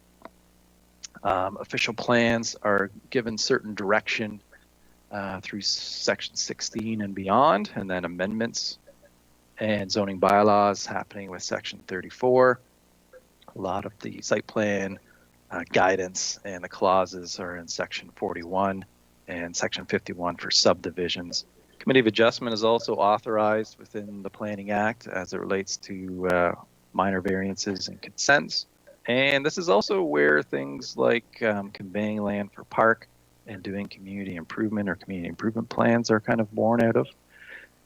Official plans are given certain direction through section 16 and beyond, and then amendments and zoning bylaws happening with section 34. A lot of the site plan guidance and the clauses are in section 41 and section 51 for subdivisions. Committee of Adjustment is also authorized within the Planning Act as it relates to minor variances and consents. And this is also where things like conveying land for park and doing community improvement or community improvement plans are kind of born out of.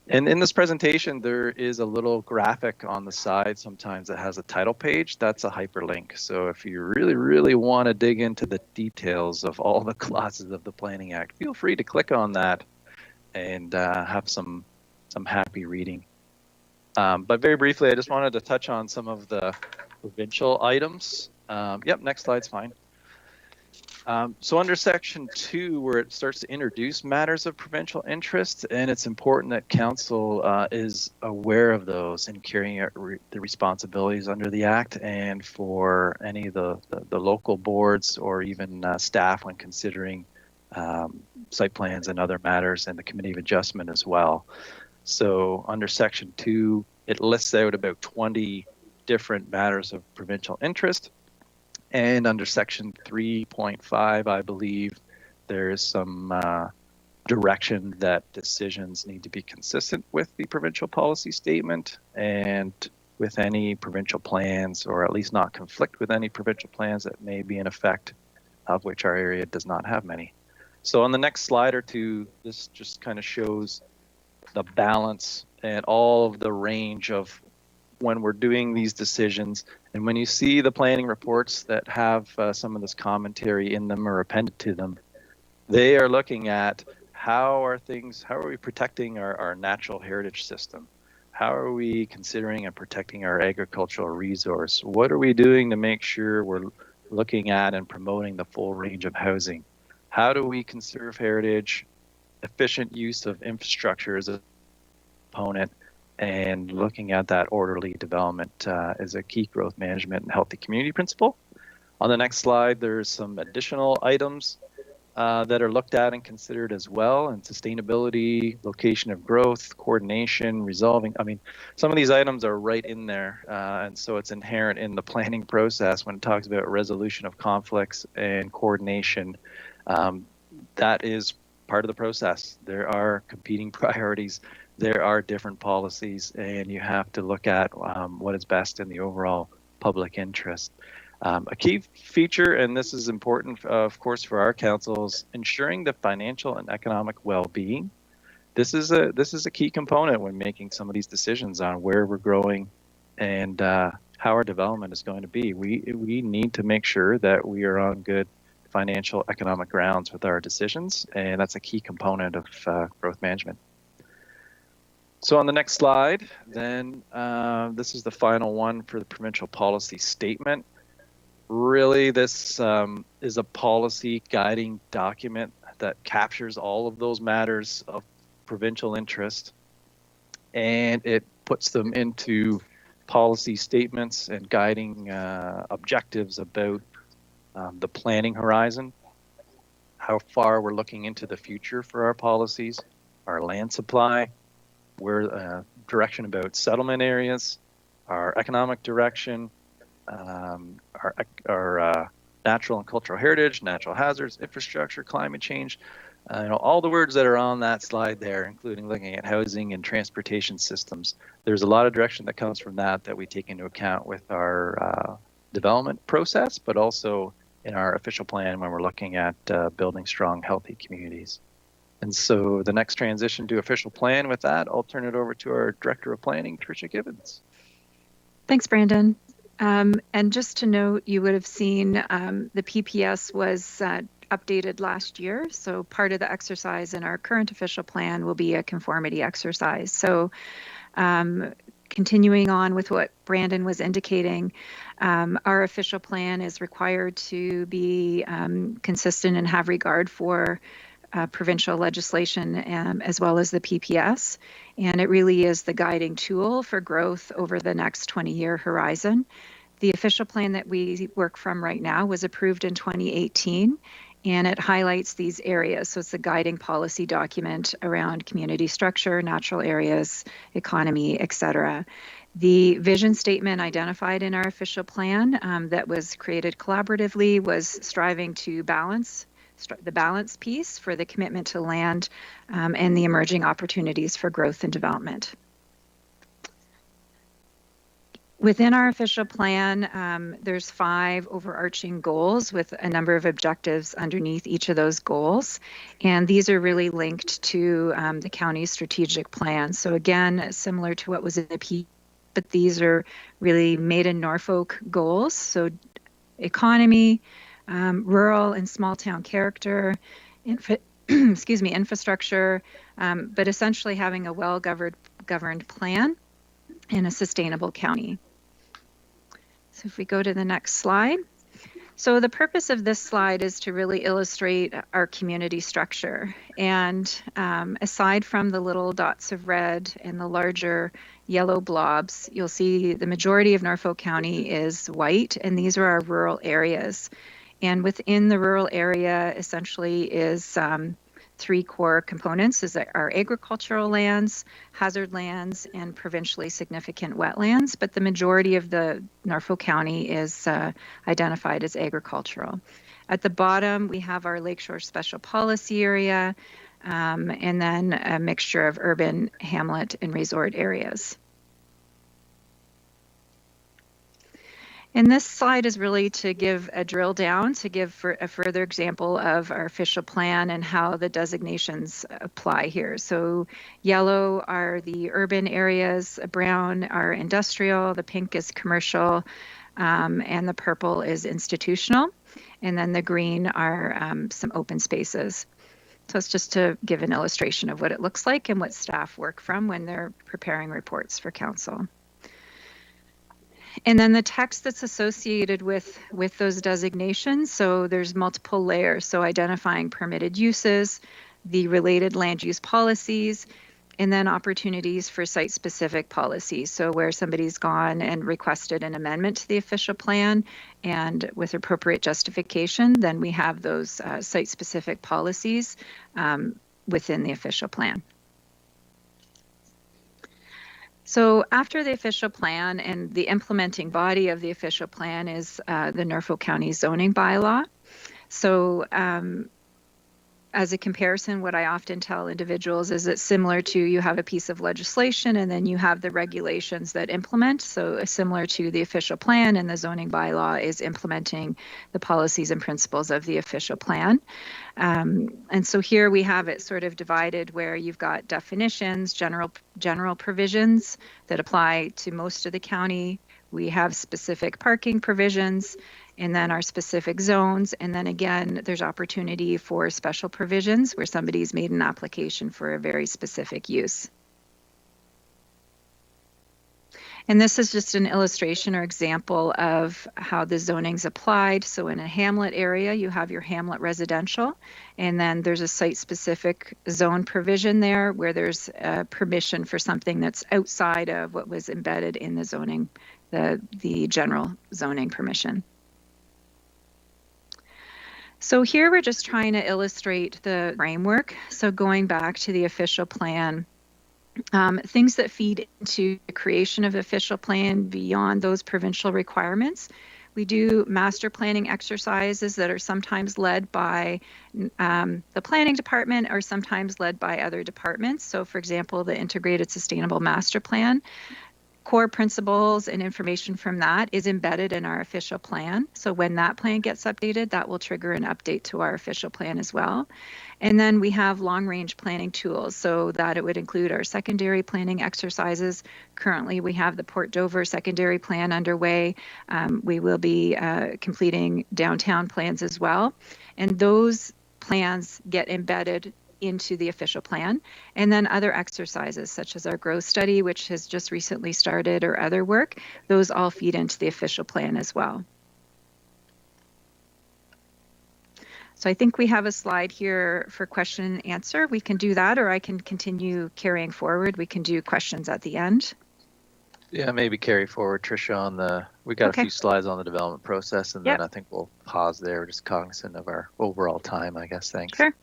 And in this presentation, there is a little graphic on the side sometimes that has a title page. That's a hyperlink. So if you really, really want to dig into the details of all the clauses of the Planning Act, feel free to click on that and have some happy reading. But very briefly, I just wanted to touch on some of the provincial items. Yep, next slide's fine. So under section 2, where it starts to introduce matters of provincial interest, and it's important that council is aware of those in carrying out the responsibilities under the act, and for any of the local boards or even staff when considering site plans and other matters, and the Committee of Adjustment as well. So under section 2, it lists out about 20 different matters of provincial interest. And under section 3.5, I believe there's some direction that decisions need to be consistent with the provincial policy statement and with any provincial plans, or at least not conflict with any provincial plans that may be in effect, of which our area does not have many. So on the next slide or two, this just kind of shows the balance and all of the range of when we're doing these decisions. And when you see the planning reports that have some of this commentary in them or appended to them, they are looking at how are we protecting our natural heritage system? How are we considering and protecting our agricultural resource? What are we doing to make sure we're looking at and promoting the full range of housing? How do we conserve heritage? Efficient use of infrastructure as a component, and looking at that orderly development is a key growth management and healthy community principle. On the next slide, there's some additional items that are looked at and considered as well, and sustainability, location of growth, coordination, resolving. I mean, some of these items are right in there, and so it's inherent in the planning process when it talks about resolution of conflicts and coordination. That is part of the process. There are competing priorities. There are different policies, and you have to look at what is best in the overall public interest. A key feature, and this is important, of course, for our council, is ensuring the financial and economic well-being. This is a key component when making some of these decisions on where we're growing and how our development is going to be. We need to make sure that we are on good financial economic grounds with our decisions, and that's a key component of growth management. So on the next slide, then this is the final one for the provincial policy statement. Really, this is a policy guiding document that captures all of those matters of provincial interest, and it puts them into policy statements and guiding objectives about the planning horizon, how far we're looking into the future for our policies, our land supply, where direction about settlement areas, our economic direction, our natural and cultural heritage, natural hazards, infrastructure, climate change, all the words that are on that slide there, including looking at housing and transportation systems. There's a lot of direction that comes from that we take into account with our development process, but also in our official plan when we're looking at building strong, healthy communities. And so the next transition to official plan, with that, I'll turn it over to our Director of Planning, Tricia Gibbons. Thanks, Brandon. And just to note, you would have seen the PPS was updated last year. So part of the exercise in our current official plan will be a conformity exercise. So continuing on with what Brandon was indicating, our official plan is required to be consistent and have regard for provincial legislation as well as the PPS. And it really is the guiding tool for growth over the next 20-year horizon. The official plan that we work from right now was approved in 2018, and it highlights these areas. So it's a guiding policy document around community structure, natural areas, economy, etc. The vision statement identified in our official plan that was created collaboratively was striving to balance the balance piece for the commitment to land and the emerging opportunities for growth and development. Within our official plan, there's 5 overarching goals with a number of objectives underneath each of those goals. And these are really linked to the county's strategic plan. So again, similar to what was in the P, but these are really made in Norfolk goals. So economy, rural and small town character, infrastructure, but essentially having a well-governed plan in a sustainable county. So if we go to the next slide. So the purpose of this slide is to really illustrate our community structure. And aside from the little dots of red and the larger yellow blobs, you'll see the majority of Norfolk County is white, and these are our rural areas. And within the rural area essentially is 3 core components: is our agricultural lands, hazard lands, and provincially significant wetlands. But the majority of the Norfolk County is identified as agricultural. At the bottom, we have our Lakeshore Special Policy Area, and then a mixture of urban, hamlet, and resort areas. And this slide is really to give a drill down, to give for a further example of our official plan and how the designations apply here. So yellow are the urban areas, brown are industrial, the pink is commercial, and the purple is institutional. And then the green are some open spaces. So it's just to give an illustration of what it looks like and what staff work from when they're preparing reports for council. And then the text that's associated with those designations. So there's multiple layers. So identifying permitted uses, the related land use policies, and then opportunities for site-specific policies. So where somebody's gone and requested an amendment to the official plan and with appropriate justification, then we have those site-specific policies within the official plan. So after the official plan, and the implementing body of the official plan is the Norfolk County zoning bylaw. So as a comparison, what I often tell individuals is it's similar to you have a piece of legislation and then you have the regulations that implement. So similar to the official plan, and the zoning bylaw is implementing the policies and principles of the official plan. And so here we have it sort of divided where you've got definitions, general provisions that apply to most of the county. We have specific parking provisions, and then our specific zones. And then again, there's opportunity for special provisions where somebody's made an application for a very specific use. And this is just an illustration or example of how the zoning's applied. So in a hamlet area, you have your hamlet residential, and then there's a site-specific zone provision there where there's permission for something that's outside of what was embedded in the zoning, the general zoning permission. So here we're just trying to illustrate the framework. So going back to the official plan, Things that feed into the creation of official plan beyond those provincial requirements. We do master planning exercises that are sometimes led by the planning department or sometimes led by other departments. So for example, the Integrated Sustainable Master Plan, core principles and information from that is embedded in our official plan. So when that plan gets updated, that will trigger an update to our official plan as well. And then we have long-range planning tools, so that it would include our secondary planning exercises. Currently, we have the Port Dover secondary plan underway. We will be completing downtown plans as well. And those plans get embedded into the official plan, and then other exercises such as our growth study, which has just recently started, or other work, those all feed into the official plan as well. So I think we have a slide here for question and answer. We can do that, or I can continue carrying forward. We can do questions at the end. Yeah, maybe carry forward, Tricia, on we got a few slides on the development process, and then I think we'll pause there, just cognizant of our overall time, I guess. Thanks. Sure.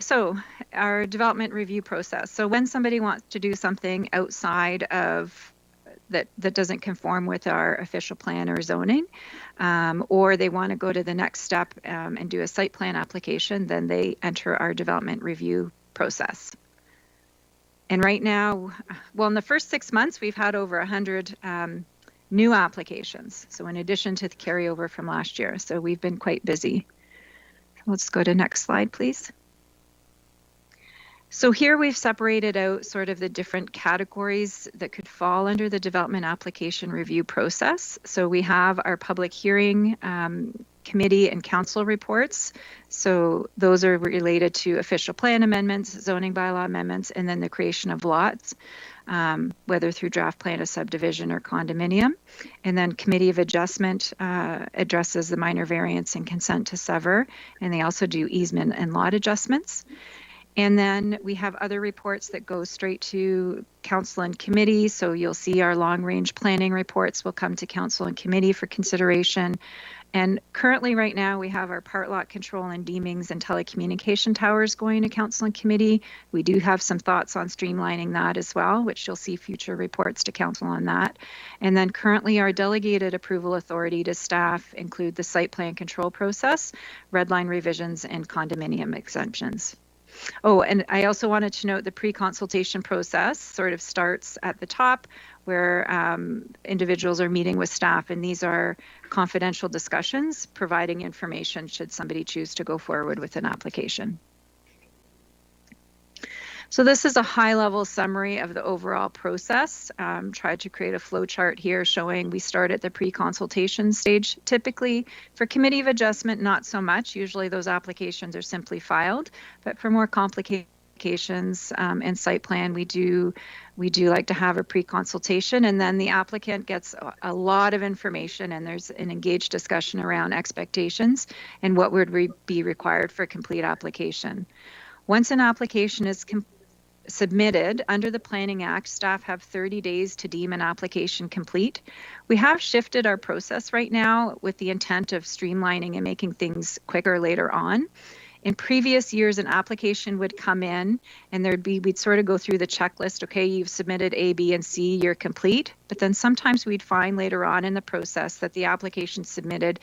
So our development review process. So when somebody wants to do something outside of that doesn't conform with our official plan or zoning, or they want to go to the next step and do a site plan application, then they enter our development review process. And right now, well, in the first 6 months, we've had over 100 new applications. So in addition to the carryover from last year, so we've been quite busy. Let's go to next slide, please. So here we've separated out sort of the different categories that could fall under the development application review process. So we have our public hearing committee and council reports. So those are related to official plan amendments, zoning bylaw amendments, and then the creation of lots, whether through draft plan of subdivision or condominium. And then committee of adjustment addresses the minor variance and consent to sever, and they also do easement and lot adjustments. And then we have other reports that go straight to council and committee. So you'll see our long-range planning reports will come to council and committee for consideration. And currently right now we have our part lot control and deemings and telecommunication towers going to council and committee. We do have some thoughts on streamlining that as well, which you'll see future reports to council on that. And then currently our delegated approval authority to staff include the site plan control process, red line revisions, and condominium exemptions. Oh, and I also wanted to note the pre-consultation process sort of starts at the top where individuals are meeting with staff, and these are confidential discussions providing information should somebody choose to go forward with an application. So this is a high-level summary of the overall process. Tried to create a flow chart here showing we start at the pre-consultation stage. Typically, for committee of adjustment, not so much. Usually those applications are simply filed, but for more complications and site plan, we do like to have a pre-consultation, and then the applicant gets a lot of information, and there's an engaged discussion around expectations and what would be required for a complete application. Once an application is submitted under the Planning Act, staff have 30 days to deem an application complete. We have shifted our process right now with the intent of streamlining and making things quicker later on. In previous years, an application would come in and we'd sort of go through the checklist. Okay, you've submitted A, B, and C, you're complete. But then sometimes we'd find later on in the process that the application submitted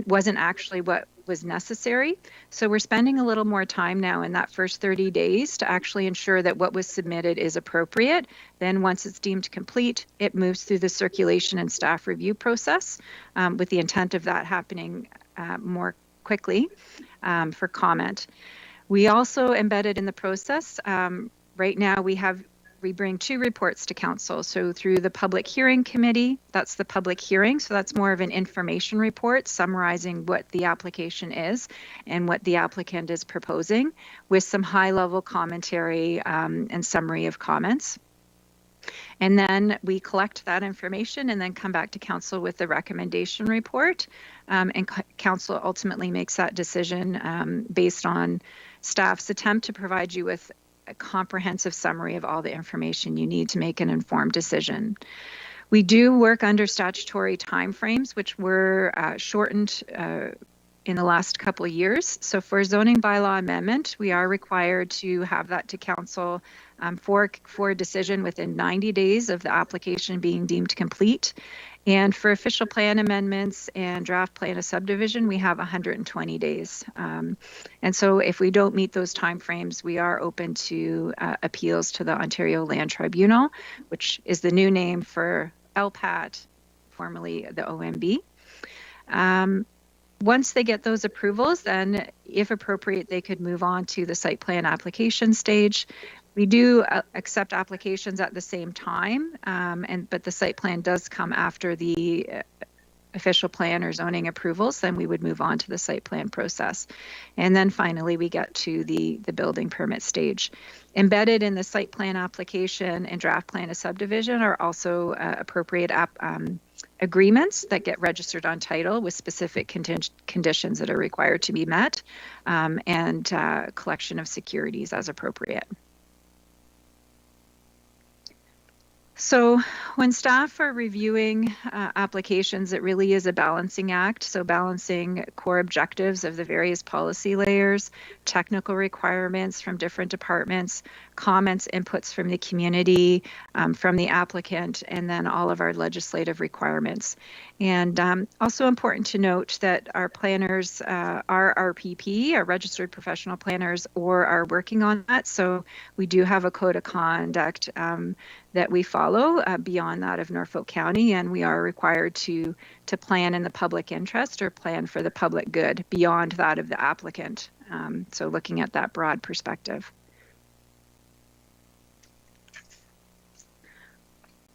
wasn't actually what was necessary. So we're spending a little more time now in that first 30 days to actually ensure that what was submitted is appropriate. Then once it's deemed complete, it moves through the circulation and staff review process with the intent of that happening more quickly for comment. We also embedded in the process, right now we bring 2 reports to council. So through the public hearing committee, that's the public hearing. So that's more of an information report summarizing what the application is and what the applicant is proposing with some high level commentary and summary of comments. And then we collect that information and then come back to council with the recommendation report. And council ultimately makes that decision based on staff's attempt to provide you with a comprehensive summary of all the information you need to make an informed decision. We do work under statutory timeframes, which were shortened in the last couple of years. So for zoning bylaw amendment, we are required to have that to council for a decision within 90 days of the application being deemed complete. And for official plan amendments and draft plan of subdivision, we have 120 days. And so if we don't meet those timeframes, we are open to appeals to the Ontario Land Tribunal, which is the new name for LPAT, formerly the OMB. Once they get those approvals, then if appropriate, they could move on to the site plan application stage. We do accept applications at the same time, but the site plan does come after the official plan or zoning approvals, then we would move on to the site plan process. And then finally, we get to the building permit stage. Embedded in the site plan application and draft plan of subdivision are also appropriate agreements that get registered on title with specific conditions that are required to be met, and collection of securities as appropriate. So when staff are reviewing applications, it really is a balancing act. So balancing core objectives of the various policy layers, technical requirements from different departments, comments, inputs from the community, from the applicant, and then all of our legislative requirements. And also important to note that our planners are RPP, our registered professional planners, or are working on that. So we do have a code of conduct that we follow beyond that of Norfolk County, and we are required to plan in the public interest or plan for the public good beyond that of the applicant. So looking at that broad perspective.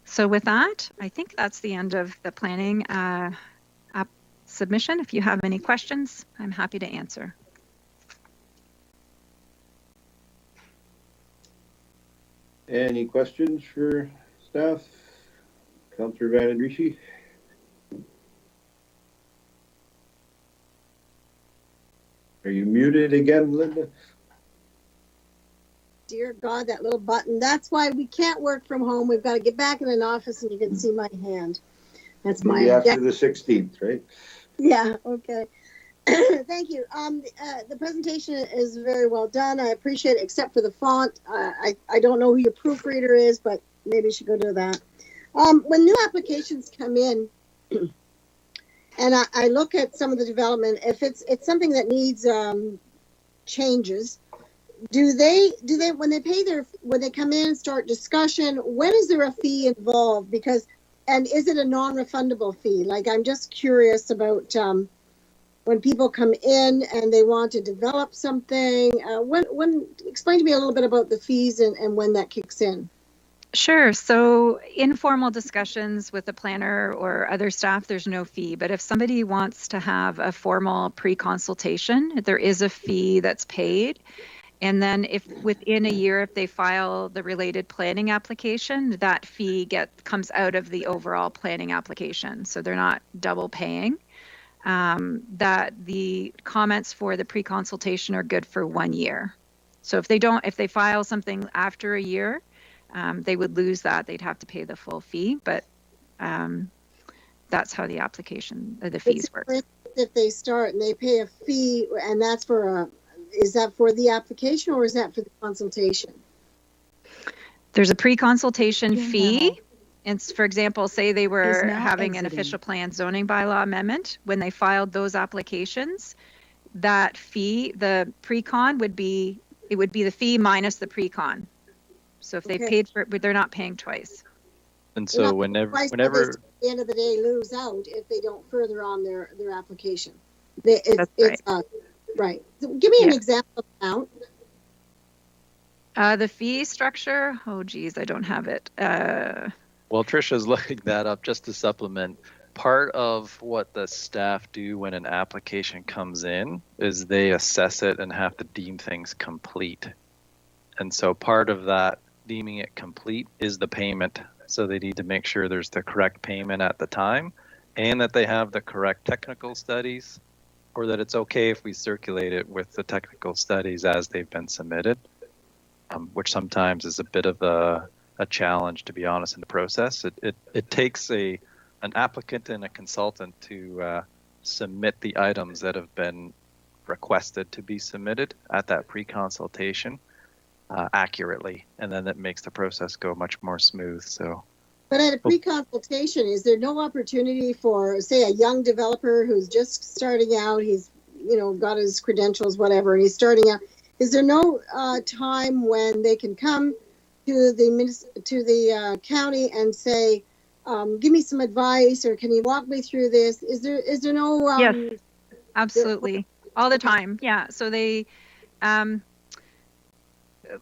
So with that, I think that's the end of the planning submission. If you have any questions, I'm happy to answer. Any questions for staff? Councillor Van Andriesche? Are you muted again, Linda? Dear God, that little button. That's why we can't work from home. We've got to get back in an office and you can see my hand. That's my after the 16th, right? Yeah, okay. Thank you. The presentation is very well done. I appreciate it, except for the font. I don't know who your proofreader is, but maybe you should go do that. When new applications come in, and I look at some of the development, if it's something that needs changes, do they when they come in and start discussion, when is there a fee involved? And is it a non-refundable fee? Like, I'm just curious about when people come in and they want to develop something. Explain to me a little bit about the fees and when that kicks in. Sure. So informal discussions with the planner or other staff, there's no fee. But if somebody wants to have a formal pre-consultation, there is a fee that's paid. And then if within a year, if they file the related planning application, that fee comes out of the overall planning application. So they're not double paying. That the comments for the pre-consultation are good for 1 year. So if they file something after a year, they would lose that. They'd have to pay the full fee, but that's how the fees work. If they start and they pay a fee, and that's is that for the application or is that for the consultation? There's a pre-consultation fee. And for example, say they were having an official plan zoning bylaw amendment. When they filed those applications, that fee, the pre-con would be the fee minus the pre-con. So if they paid for it, but they're not paying twice. And so whenever at the end of the day lose out if they don't further on their application. Right. So give me an example amount. The fee structure. Oh geez, I don't have it. Well, Trisha's looking that up just to supplement. Part of what the staff do when an application comes in is they assess it and have to deem things complete. And so part of that deeming it complete is the payment. So they need to make sure there's the correct payment at the time and that they have the correct technical studies, or that it's okay if we circulate it with the technical studies as they've been submitted, which sometimes is a bit of a challenge, to be honest, in the process. It takes an applicant and a consultant to submit the items that have been requested to be submitted at that pre-consultation accurately, and then that makes the process go much more smooth. So, but at a pre-consultation, is there no opportunity for, say, a young developer who's just starting out, he's, got his credentials, whatever, and he's starting out, is there no time when they can come to the county and say, give me some advice, or can you walk me through this? Is there no Yes, absolutely. All the time. Yeah. So they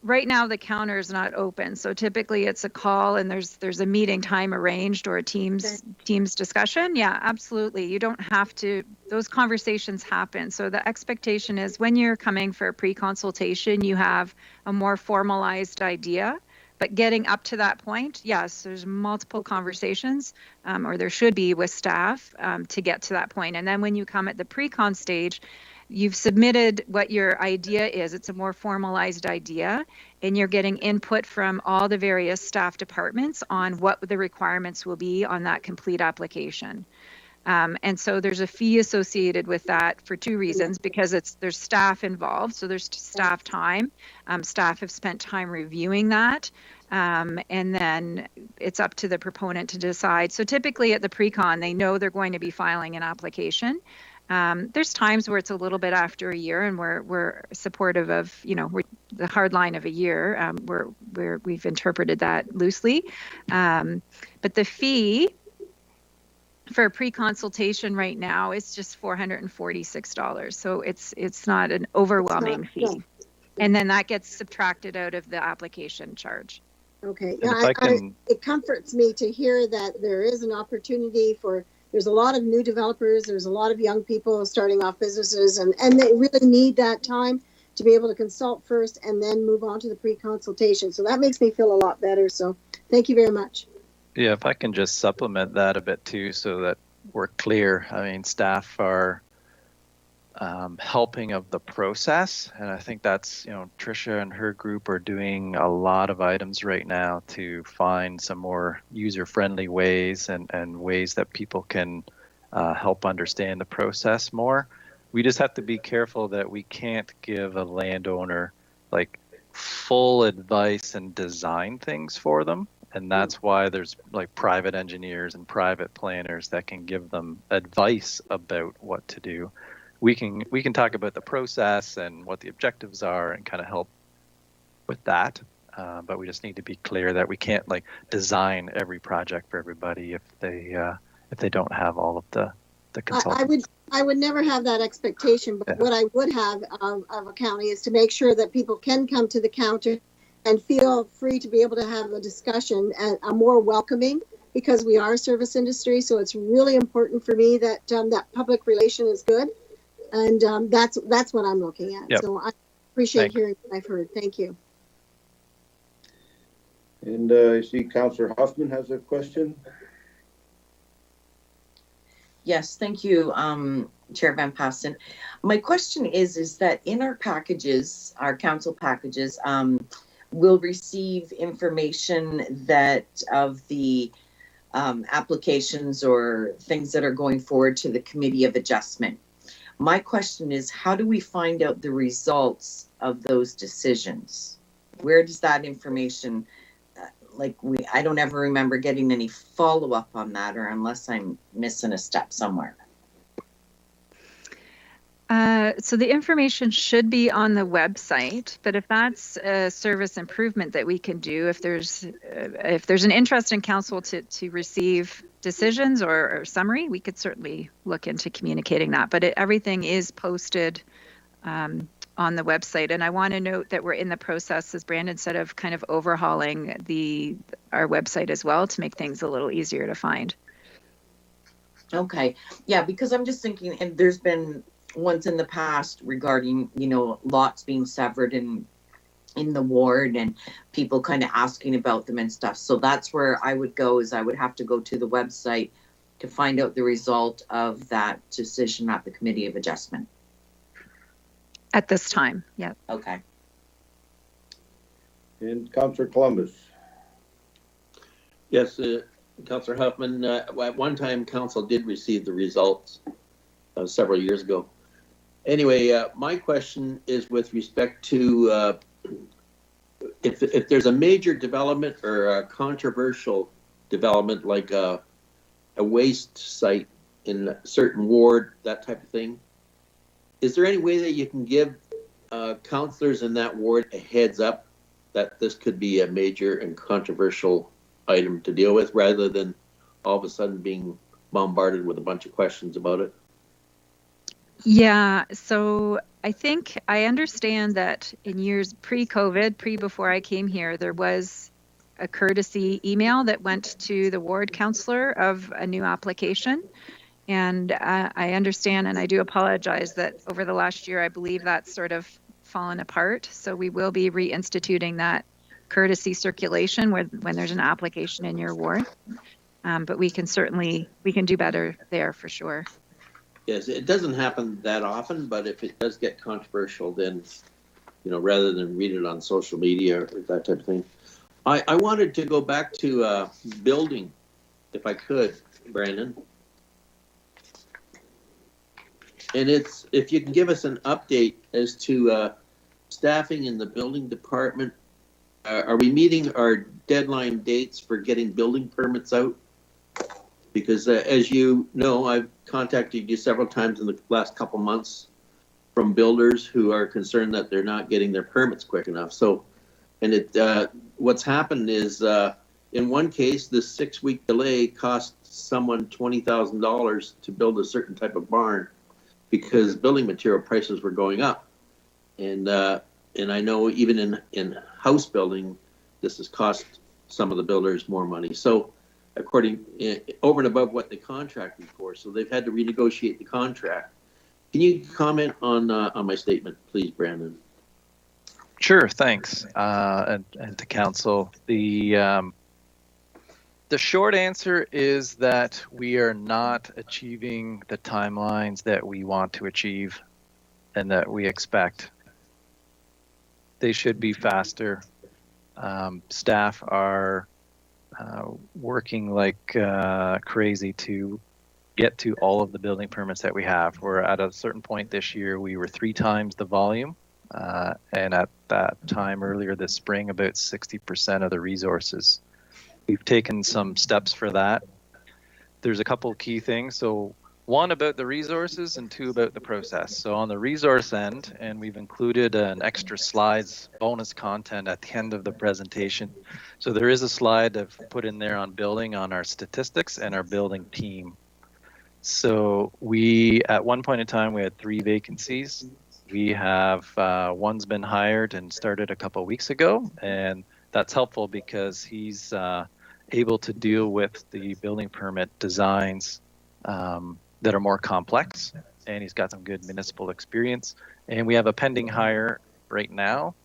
right now the counter is not open. So typically it's a call and there's a meeting time arranged or a teams discussion. Yeah, absolutely. You don't have to, those conversations happen. So the expectation is when you're coming for a pre-consultation, you have a more formalized idea. But getting up to that point, yes, there's multiple conversations, or there should be with staff to get to that point. And then when you come at the pre-con stage, you've submitted what your idea is. It's a more formalized idea, and you're getting input from all the various staff departments on what the requirements will be on that complete application. And so there's a fee associated with that for two reasons, because there's staff involved. So there's staff time. Staff have spent time reviewing that. And then it's up to the proponent to decide. So typically at the pre-con, they know they're going to be filing an application. There's times where it's a little bit after a year, and we're supportive of, the hard line of a year. We've interpreted that loosely. But the fee for a pre-consultation right now is just $446. So it's not an overwhelming fee. No. And then that gets subtracted out of the application charge. Okay. Yeah, it comforts me to hear that there is an opportunity for, there's a lot of new developers, there's a lot of young people starting off businesses, and they really need that time to be able to consult first and then move on to the pre-consultation. So that makes me feel a lot better. So thank you very much. Yeah, if I can just supplement that a bit too, so that we're clear. I mean, staff are helping of the process, and I think that's, Tricia and her group are doing a lot of items right now to find some more user-friendly ways and ways that people can help understand the process more. We just have to be careful that we can't give a landowner like full advice and design things for them. And that's why there's like private engineers and private planners that can give them advice about what to do. We can talk about the process and what the objectives are and kind of help with that. But we just need to be clear that we can't like design every project for everybody if they don't have all of the consultants. I would never have that expectation, but what I would have of a county is to make sure that people can come to the counter and feel free to be able to have a discussion and a more welcoming, because we are a service industry. So it's really important for me that that public relation is good. And that's what I'm looking at. Yep. So I appreciate hearing what I've heard. Thank you. And I see Councillor Huffman has a question. Yes, thank you, Chair Van Pasten. My question is that in our packages, our council packages, we'll receive information that of the applications or things that are going forward to the Committee of Adjustment. My question is, how do we find out the results of those decisions? Where does that information, I don't ever remember getting any follow-up on that, or unless I'm missing a step somewhere. So the information should be on the website, but if that's a service improvement that we can do, if there's an interest in council to receive decisions or summary, we could certainly look into communicating that. But everything is posted on the website. And I want to note that we're in the process, as Brandon said, of kind of overhauling our website as well to make things a little easier to find. Okay. Yeah, because I'm just thinking, and there's been ones in the past regarding, lots being severed in the ward and people kind of asking about them and stuff. So that's where I would go, is I would have to go to the website to find out the result of that decision at the Committee of Adjustment. At this time, yeah. Okay. And Councillor Columbus. Yes, Councillor Huffman, at one time council did receive the results several years ago. Anyway, my question is with respect to if there's a major development or a controversial development like a waste site in a certain ward, that type of thing, is there any way that you can give councillors in that ward a heads up that this could be a major and controversial item to deal with, rather than all of a sudden being bombarded with a bunch of questions about it? Yeah, so I think I understand that in years pre-COVID, before I came here, there was a courtesy email that went to the ward councillor of a new application. And I understand, and I do apologize that over the last year, I believe that's sort of fallen apart. So we will be reinstituting that courtesy circulation when there's an application in your ward. But we can do better there for sure. Yes, it doesn't happen that often, but if it does get controversial, then, rather than read it on social media or that type of thing. I wanted to go back to building, if I could, Brandon. And if you can give us an update as to staffing in the building department. Are we meeting our deadline dates for getting building permits out? Because as you know, I've contacted you several times in the last couple months from builders who are concerned that they're not getting their permits quick enough. So, and what's happened is in one case, this 6-week delay cost someone $20,000 to build a certain type of barn because building material prices were going up. And I know even in house building, this has cost some of the builders more money. So over and above what they contracted for, so they've had to renegotiate the contract. Can you comment on my statement, please, Brandon? Sure, thanks. And to council, the short answer is that we are not achieving the timelines that we want to achieve and that we expect. They should be faster. Staff are working like crazy to get to all of the building permits that we have. We're at a certain point this year, we were 3 times the volume. And at that time earlier this spring, about 60% of the resources. We've taken some steps for that. There's a couple of key things. So 1 about the resources and 2 about the process. So on the resource end, and we've included an extra slides bonus content at the end of the presentation. So there is a slide I've put in there on building, on our statistics and our building team. So at one point in time, we had 3 vacancies. We have one's been hired and started a couple of weeks ago, and that's helpful because he's able to deal with the building permit designs that are more complex, and he's got some good municipal experience. And we have a pending hire right now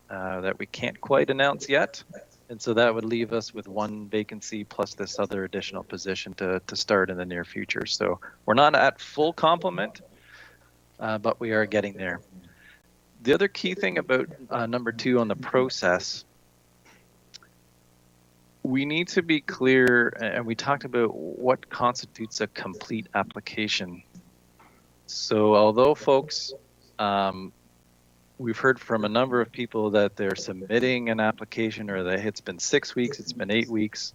that we can't quite announce yet. And so that would leave us with 1 vacancy plus this other additional position to start in the near future. So we're not at full complement, but we are getting there. The other key thing about number 2 on the process, we need to be clear, and we talked about what constitutes a complete application. So although folks, we've heard from a number of people that they're submitting an application or that it's been 6 weeks, it's been 8 weeks.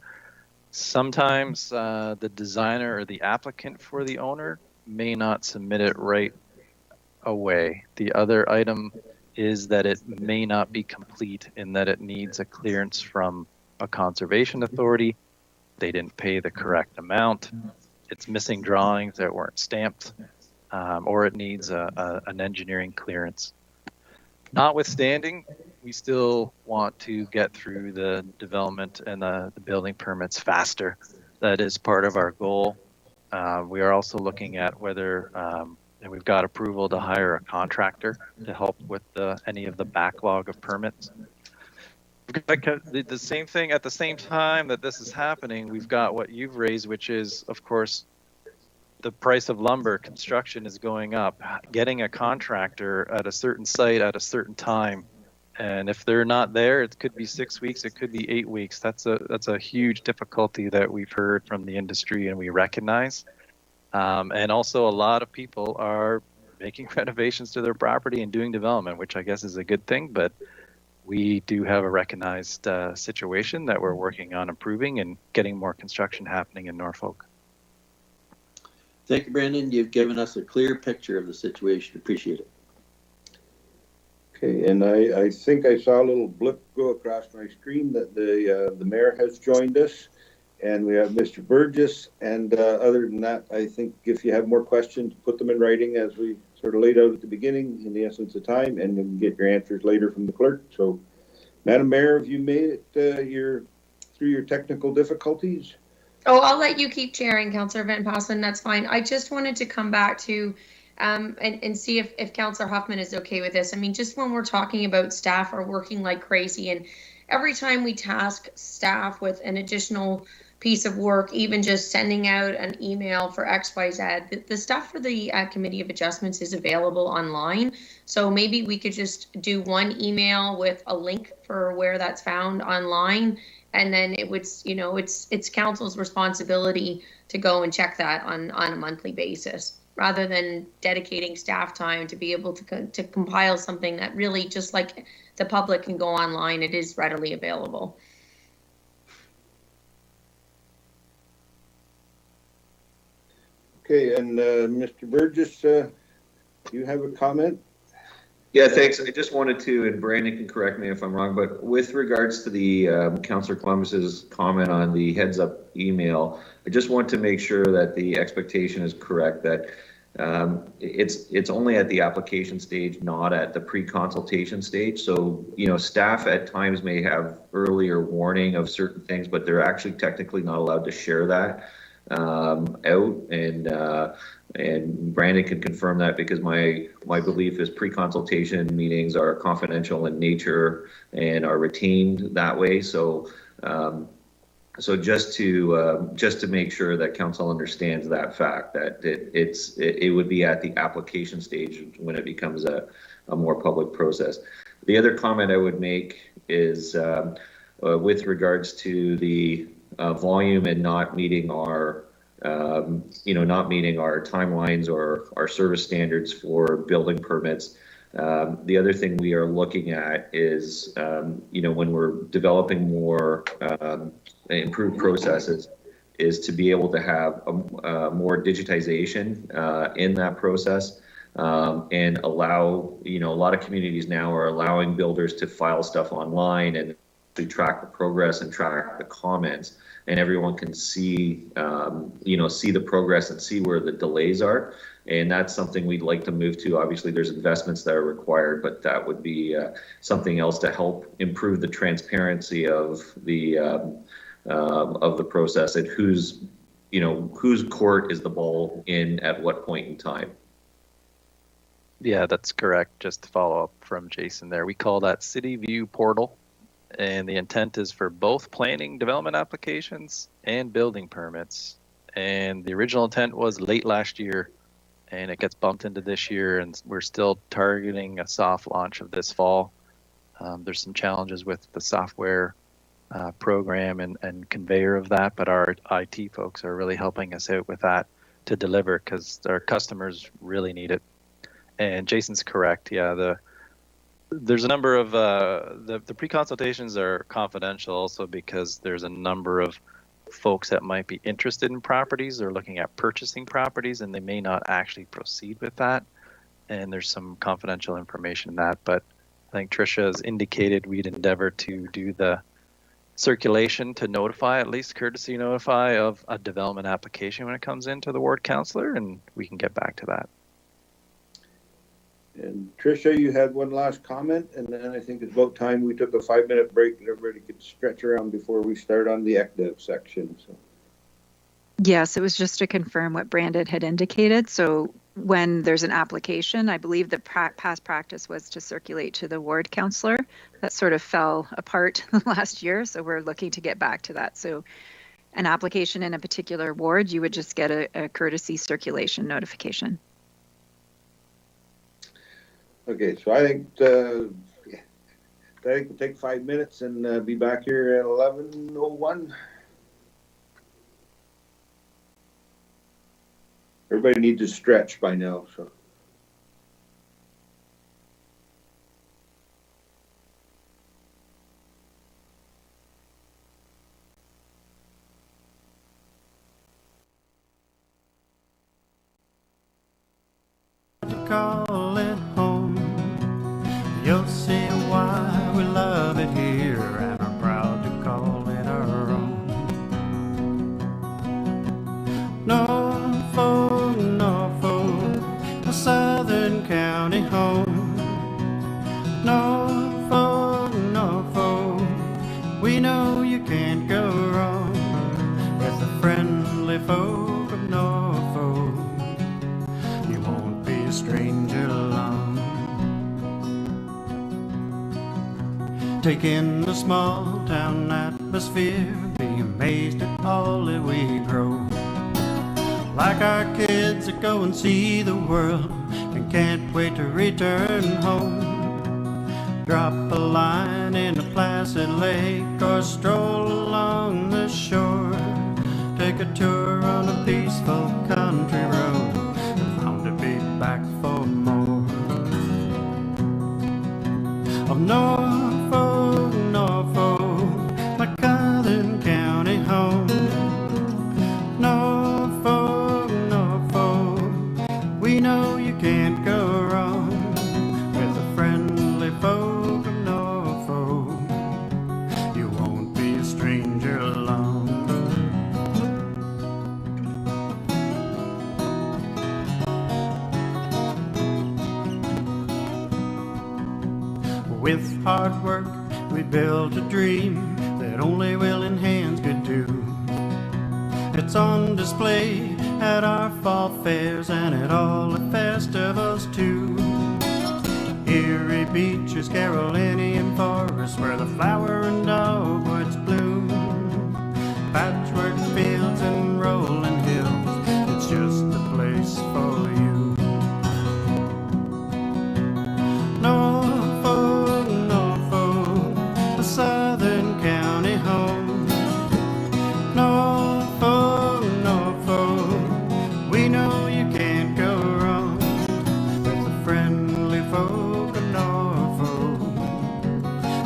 Sometimes the designer or the applicant for the owner may not submit it right away. The other item is that it may not be complete in that it needs a clearance from a conservation authority. They didn't pay the correct amount. It's missing drawings that weren't stamped, or it needs an engineering clearance. Notwithstanding, we still want to get through the development and the building permits faster. That is part of our goal. We are also looking at whether, and we've got approval to hire a contractor to help with any of the backlog of permits. The same thing, at the same time that this is happening, we've got what you've raised, which is, of course, the price of lumber. Construction is going up. Getting a contractor at a certain site at a certain time, and if they're not there, it could be 6 weeks, it could be 8 weeks. That's a huge difficulty that we've heard from the industry and we recognize. And also a lot of people are making renovations to their property and doing development, which I guess is a good thing, but we do have a recognized situation that we're working on improving and getting more construction happening in Norfolk. Thank you, Brandon. You've given us a clear picture of the situation. Appreciate it. Okay, and I think I saw a little blip go across my screen that the mayor has joined us, and we have Mr. Burgess. And other than that, I think if you have more questions, put them in writing as we sort of laid out at the beginning in the essence of time, and then get your answers later from the clerk. So, Madam Mayor, have you made it through your technical difficulties? Oh, I'll let you keep chairing, Councillor Van Passen. That's fine. I just wanted to come back to and see if Councillor Huffman is okay with this. I mean, just when we're talking about staff are working like crazy, and every time we task staff with an additional piece of work, even just sending out an email for XYZ, the stuff for the Committee of Adjustments is available online. So maybe we could just do one email with a link for where that's found online. And then it would, you know, it's council's responsibility to go and check that on a monthly basis, rather than dedicating staff time to be able to compile something that really, just like the public can go online, it is readily available. Okay, and Mr. Burgess, you have a comment? Yeah, thanks. I just wanted to, and Brandon can correct me if I'm wrong, but with regards to the Councillor Columbus's comment on the heads up email, I just want to make sure that the expectation is correct, that it's only at the application stage, not at the pre-consultation stage. So, you know, staff at times may have earlier warning of certain things, but they're actually technically not allowed to share that out, and Brandon can confirm that, because my belief is pre-consultation meetings are confidential in nature and are retained that way. So so just to make sure that council understands that fact, that it would be at the application stage when it becomes a more public process. The other comment I would make is with regards to the volume and not meeting our not meeting our timelines or our service standards for building permits. The other thing we are looking at is, when we're developing more improved processes, is to be able to have more digitization in that process, and allow, a lot of communities now are allowing builders to file stuff online and to track the progress and track the comments, and everyone can see, see the progress and see where the delays are. And that's something we'd like to move to. Obviously, there's investments that are required, but that would be something else to help improve the transparency of the process, and whose court is the ball in at what point in time. Yeah, that's correct. Just to follow up from Jason there, we call that City View Portal. And the intent is for both planning development applications and building permits. And the original intent was late last year, and it gets bumped into this year, and we're still targeting a soft launch of this fall. There's some challenges with the software program and conveyor of that, but our IT folks are really helping us out with that to deliver, because our customers really need it. And Jason's correct. Yeah, there's a number of the pre-consultations are confidential also, because there's a number of folks that might be interested in properties or looking at purchasing properties, and they may not actually proceed with that. And there's some confidential information in that. But I think Tricia has indicated we'd endeavor to do the circulation to notify, at least courtesy notify, of a development application when it comes into the ward councillor, and we can get back to that. And Tricia, you had one last comment, and then I think it's about time we took a 5-minute break and everybody could stretch around before we start on the ECDEV section. So. Yes, it was just to confirm what Brandon had indicated. So when there's an application, I believe the past practice was to circulate to the ward councillor. That sort of fell apart last year, so we're looking to get back to that. So an application in a particular ward, you would just get a courtesy circulation notification. Okay, so I think we'll take 5 minutes and be back here at 11:01. Everybody needs a stretch by now, so. Call it home. You'll see why we love it here and are proud to call it our own. Norfolk, Norfolk, a southern county home. Norfolk, Norfolk, we know you can't go wrong with the friendly folk of Norfolk. You won't be a stranger long. Take in the small town atmosphere, be amazed at all that we grow. Like our kids that go and see the world and can't wait to return home. Drop a line in a placid lake or stroll along the shore. Take a tour on a peaceful country road and bound to be back for more. Of Norfolk, Norfolk, my southern county home. Norfolk, Norfolk, we know you can't go wrong with the friendly folk of Norfolk. You won't be a stranger long. With hard work, we built a dream that only willing hands could do. It's on display at our fall fairs and at all the festivals too. Erie beaches, Carolinian forests, where the flower and dogwoods bloom. Patchwork fields and rolling hills, it's just the place for you. Norfolk, Norfolk, a southern county home. Norfolk, Norfolk, we know you can't go wrong with the friendly folk of Norfolk.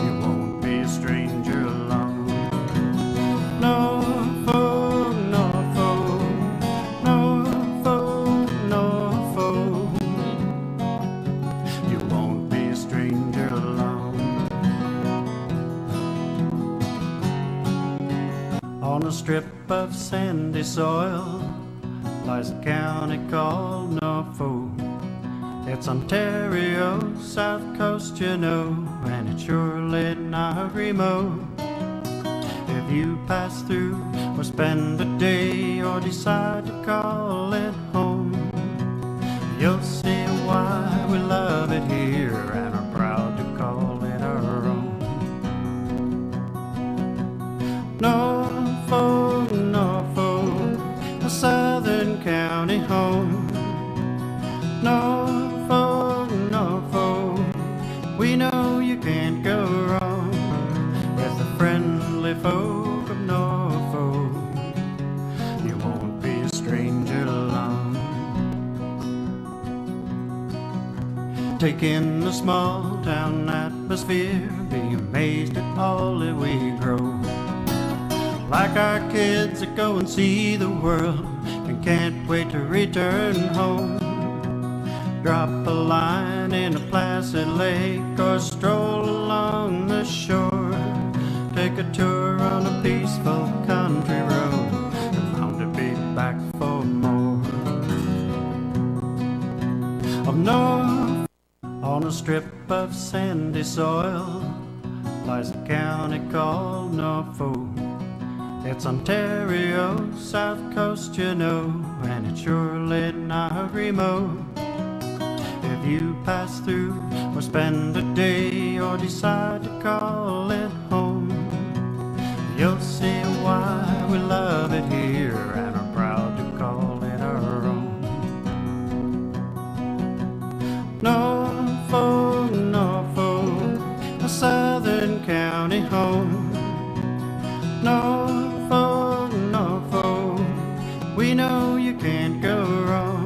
You won't be a stranger long. Norfolk, Norfolk, Norfolk, Norfolk, you won't be a stranger long. On a strip of sandy soil lies a county called Norfolk. It's Ontario, south coast, you know, and it's surely not remote. If you pass through or spend a day or decide to call it home, you'll see why we love it here and are proud to call it our own. Norfolk, Norfolk, a southern county home. Norfolk, Norfolk, we know you can't go wrong with the friendly folk of Norfolk. You won't be a stranger long. Take in the small town atmosphere, be amazed at all that we grow. Like our kids that go and see the world and can't wait to return home. Drop a line in a placid lake or stroll along the shore. Take a tour on a peaceful country road and bound to be back for more. Of Norfolk, on a strip of sandy soil lies a county called Norfolk. It's Ontario, south coast, you know, and it's surely not remote. If you pass through or spend a day or decide to call it home, you'll see why we love it here and are proud to call it our own. Norfolk, Norfolk, a southern county home. Norfolk, Norfolk, we know you can't go wrong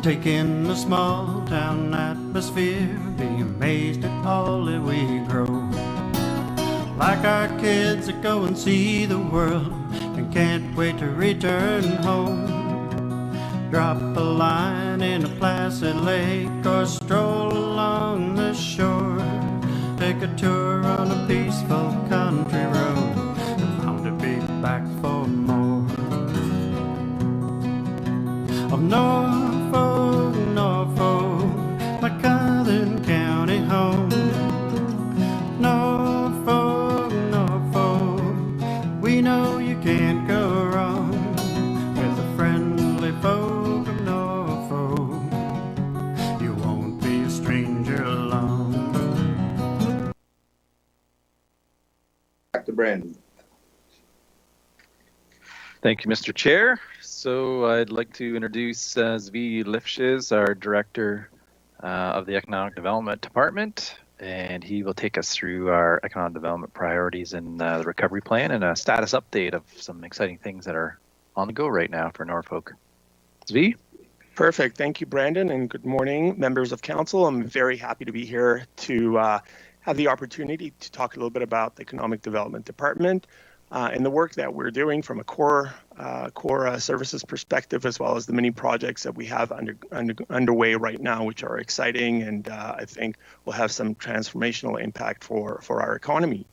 Take in the small town atmosphere, be amazed at all that we grow. Like our kids that go and see the world and can't wait to return home. Drop a line in a placid lake or stroll along the shore. Take a tour on a peaceful country road, bound to be back for more. Of Norfolk, Norfolk, my Southern County home. Norfolk, Norfolk, we know you can't go wrong with the friendly folk of Norfolk. You won't be a stranger long. Back to Brandon. Thank you, Mr. Chair. So I'd like to introduce Zvi Lifshitz, our Director of the Economic Development Department, and he will take us through our economic development priorities and the recovery plan and a status update of some exciting things that are on the go right now for Norfolk. Zvi? Perfect. Thank you, Brandon, and good morning, members of council. I'm very happy to be here to have the opportunity to talk a little bit about the Economic Development Department and the work that we're doing from a core services perspective, as well as the many projects that we have underway right now, which are exciting and I think will have some transformational impact for our economy.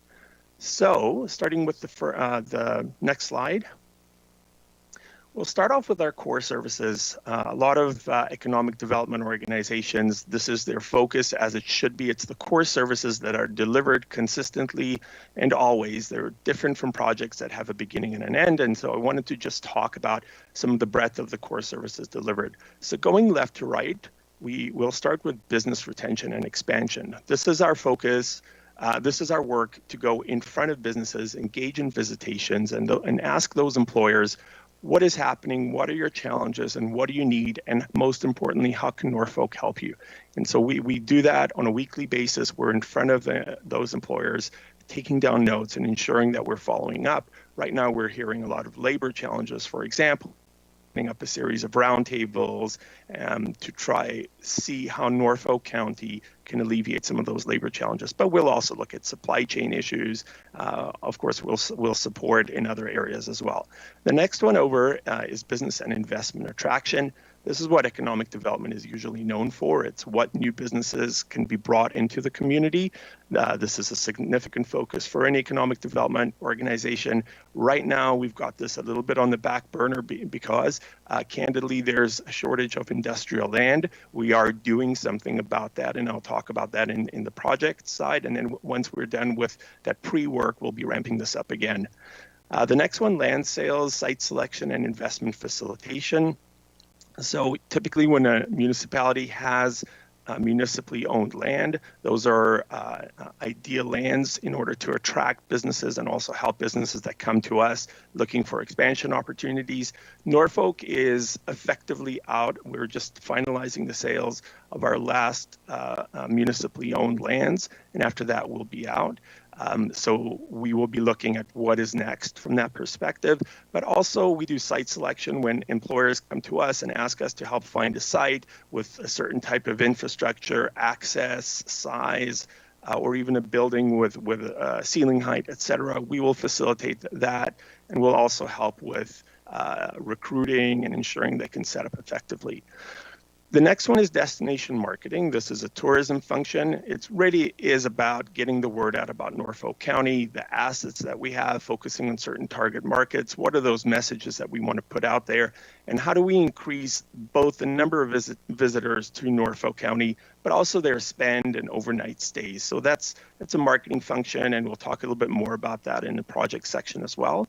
So, starting with the next slide. We'll start off with our core services. A lot of economic development organizations, this is their focus, as it should be. It's the core services that are delivered consistently and always. They're different from projects that have a beginning and an end. And so I wanted to just talk about some of the breadth of the core services delivered. So going left to right, we will start with business retention and expansion. This is our focus. This is our work to go in front of businesses, engage in visitations, and ask those employers, what is happening, what are your challenges, and what do you need? And most importantly, how can Norfolk help you? And so we do that on a weekly basis. We're in front of those employers, taking down notes and ensuring that we're following up. Right now, we're hearing a lot of labor challenges, for example, up a series of roundtables to try see how Norfolk County can alleviate some of those labor challenges. But we'll also look at supply chain issues. Of course, we'll support in other areas as well. The next one over is business and investment attraction. This is what economic development is usually known for. It's what new businesses can be brought into the community. This is a significant focus for any economic development organization. Right now, we've got this a little bit on the back burner because, candidly, there's a shortage of industrial land. We are doing something about that, and I'll talk about that in the project side. And then once we're done with that pre-work, we'll be ramping this up again. The next one, land sales, site selection, and investment facilitation. So typically when a municipality has municipally owned land, those are ideal lands in order to attract businesses and also help businesses that come to us looking for expansion opportunities. Norfolk is effectively out. We're just finalizing the sales of our last municipally owned lands, and after that we'll be out. So we will be looking at what is next from that perspective, but also we do site selection when employers come to us and ask us to help find a site with a certain type of infrastructure, access, size, or even a building with ceiling height, et cetera. We will facilitate that, and we'll also help with recruiting and ensuring they can set up effectively. The next one is destination marketing. This is a tourism function. It really is about getting the word out about Norfolk County, the assets that we have, focusing on certain target markets. What are those messages that we want to put out there? And how do we increase both the number of visitors to Norfolk County, but also their spend and overnight stays? So that's a marketing function, and we'll talk a little bit more about that in the project section as well.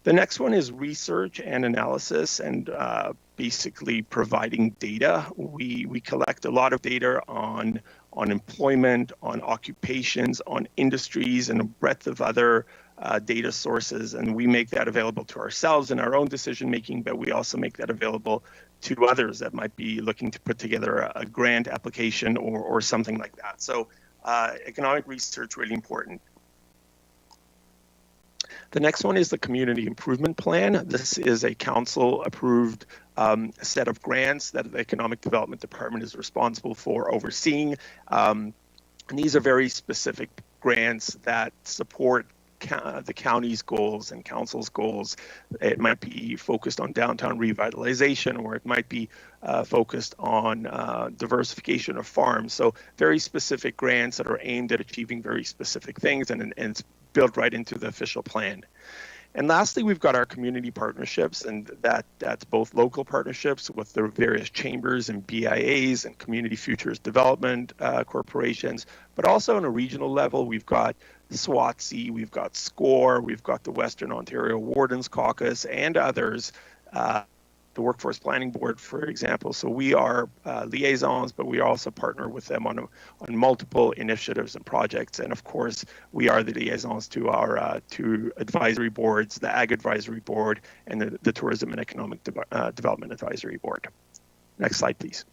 The next one is research and analysis, and basically providing data. We collect a lot of data on employment, on occupations, on industries, and a breadth of other data sources, and we make that available to ourselves in our own decision making, but we also make that available to others that might be looking to put together a grant application or something like that. So economic research, really important. The next one is the Community Improvement Plan. This is a council-approved set of grants that the Economic Development Department is responsible for overseeing. And these are very specific grants that support the county's goals and council's goals. It might be focused on downtown revitalization, or it might be focused on diversification of farms. So very specific grants that are aimed at achieving very specific things, and it's built right into the official plan. And lastly, we've got our community partnerships, and that's both local partnerships with the various chambers and BIAs and community futures development corporations, but also on a regional level, we've got SWATC, we've got SCORE, we've got the Western Ontario Wardens Caucus, and others, the Workforce Planning Board, for example. So we are liaisons, but we also partner with them on multiple initiatives and projects. And of course, we are the liaisons to our two advisory boards, the Ag Advisory Board and the Tourism and Economic Development Advisory Board. Next slide, please.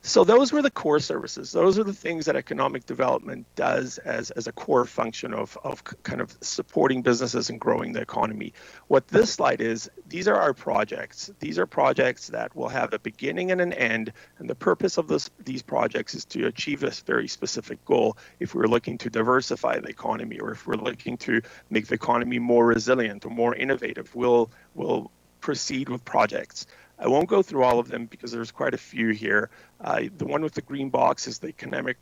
So those were the core services. Those are the things that economic development does as a core function of kind of supporting businesses and growing the economy. What this slide is, these are our projects. These are projects that will have a beginning and an end. And the purpose of these projects is to achieve a very specific goal. If we're looking to diversify the economy, or if we're looking to make the economy more resilient or more innovative, we'll proceed with projects. I won't go through all of them because there's quite a few here. The one with the green box is the economic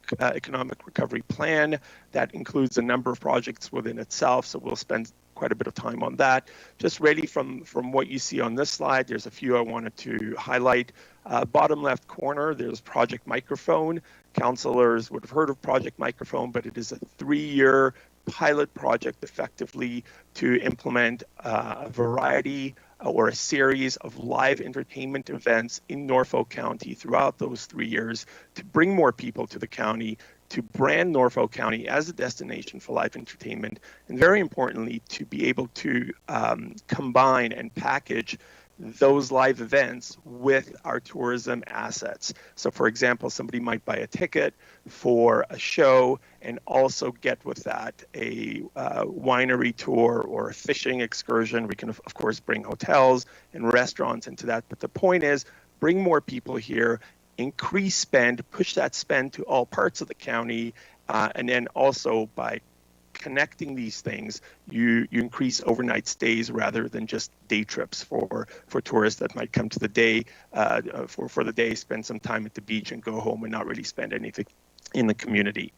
recovery plan. That includes a number of projects within itself, so we'll spend quite a bit of time on that. Just really from what you see on this slide, there's a few I wanted to highlight. Bottom left corner, there's Project Microphone. Councillors would have heard of Project Microphone, but it is a 3-year pilot project effectively to implement a variety or a series of live entertainment events in Norfolk County throughout those 3 years to bring more people to the county, to brand Norfolk County as a destination for live entertainment, and very importantly, to be able to combine and package those live events with our tourism assets. So for example, somebody might buy a ticket for a show and also get with that a winery tour or a fishing excursion. We can of course bring hotels and restaurants into that, but the point is bring more people here, increase spend, push that spend to all parts of the county, and then also by connecting these things, you increase overnight stays rather than just day trips for tourists that might come to the day for the day, spend some time at the beach and go home and not really spend anything in the community.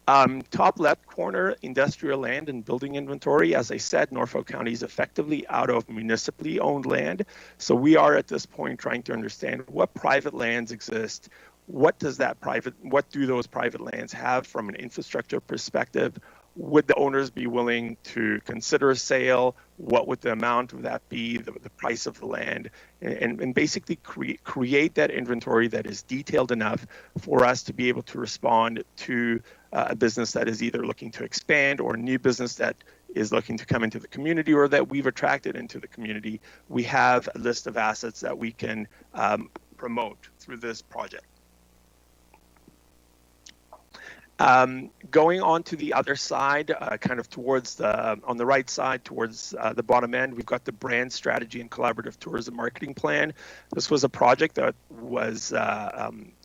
Top left corner, industrial land and building inventory. As I said, Norfolk County is effectively out of municipally owned land. So we are at this point trying to understand what private lands exist. What do those private lands have from an infrastructure perspective? Would the owners be willing to consider a sale? What would the amount of that be, the price of the land? And basically create that inventory that is detailed enough for us to be able to respond to a business that is either looking to expand or a new business that is looking to come into the community or that we've attracted into the community. We have a list of assets that we can promote through this project. Going on to the other side, kind of towards on the right side, towards the bottom end, we've got the brand strategy and collaborative tourism marketing plan. This was a project that was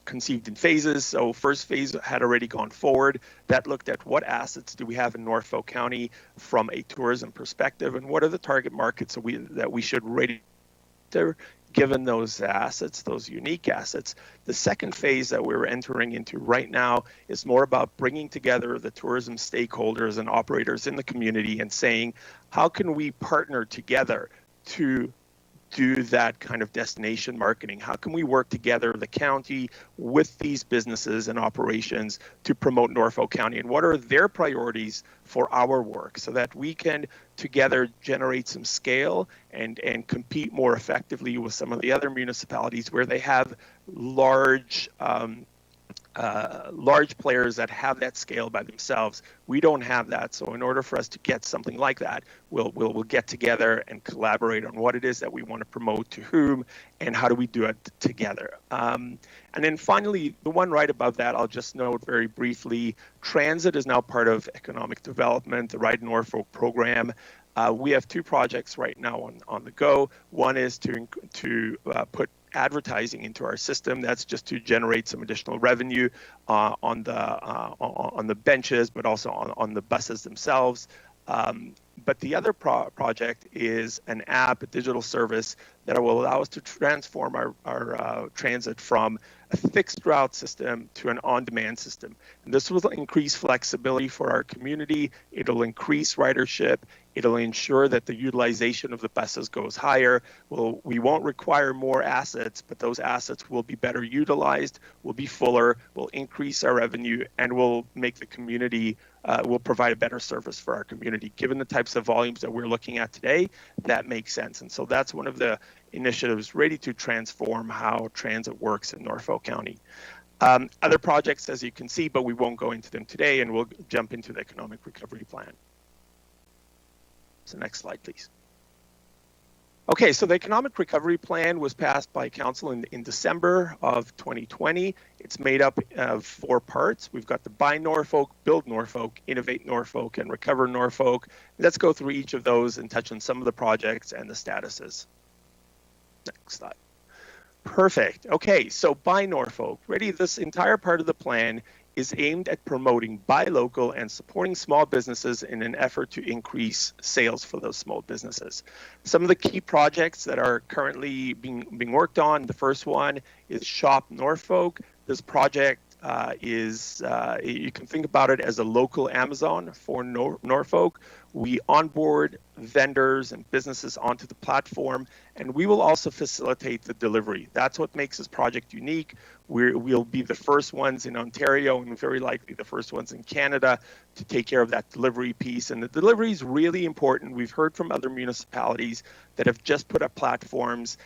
conceived in phases. So first phase had already gone forward. That looked at what assets do we have in Norfolk County from a tourism perspective, and what are the target markets that we should register given those assets, those unique assets. The second phase that we're entering into right now is more about bringing together the tourism stakeholders and operators in the community and saying, how can we partner together to do that kind of destination marketing? How can we work together, the county, with these businesses and operations to promote Norfolk County? And what are their priorities for our work so that we can together generate some scale and compete more effectively with some of the other municipalities where they have large large players that have that scale by themselves. We don't have that. So in order for us to get something like that, we'll get together and collaborate on what it is that we want to promote to whom and how do we do it together. And then finally, the one right above that, I'll just note very briefly, transit is now part of economic development, the Ride Norfolk program. We have two projects right now on the go. One is to put advertising into our system. That's just to generate some additional revenue on the benches, but also on the buses themselves. But the other project is an app, a digital service that will allow us to transform our transit from a fixed route system to an on-demand system. And this will increase flexibility for our community. It'll increase ridership. It'll ensure that the utilization of the buses goes higher. We won't require more assets, but those assets will be better utilized, will be fuller, will increase our revenue, and will make the community, will provide a better service for our community. Given the types of volumes that we're looking at today, that makes sense. And so that's one of the initiatives ready to transform how transit works in Norfolk County. Other projects, as you can see, but we won't go into them today, and we'll jump into the economic recovery plan. So next slide, please. Okay, so the economic recovery plan was passed by council in December of 2020. It's made up of 4 parts. We've got the Buy Norfolk, Build Norfolk, Innovate Norfolk, and Recover Norfolk. Let's go through each of those and touch on some of the projects and the statuses. Next slide. Perfect. Okay, so Buy Norfolk. Ready? This entire part of the plan is aimed at promoting buy local and supporting small businesses in an effort to increase sales for those small businesses. Some of the key projects that are currently being worked on, the first one is Shop Norfolk. This project you can think about it as a local Amazon for Norfolk. We onboard vendors and businesses onto the platform, and we will also facilitate the delivery. That's what makes this project unique. We'll be the first ones in Ontario and very likely the first ones in Canada to take care of that delivery piece. And the delivery is really important. We've heard from other municipalities that have just put up platforms.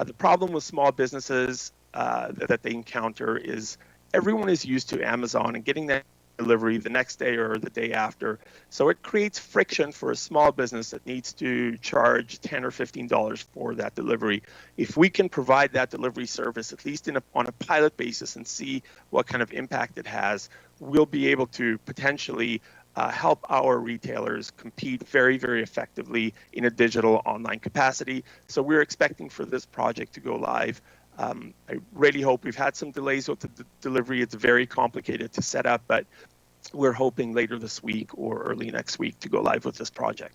The problem with small businesses that they encounter is everyone is used to Amazon and getting that delivery the next day or the day after. So it creates friction for a small business that needs to charge $10 or $15 for that delivery. If we can provide that delivery service, at least on a pilot basis, and see what kind of impact it has, we'll be able to potentially help our retailers compete very, very effectively in a digital online capacity. So we're expecting for this project to go live. I really hope. We've had some delays with the delivery. It's very complicated to set up, but we're hoping later this week or early next week to go live with this project.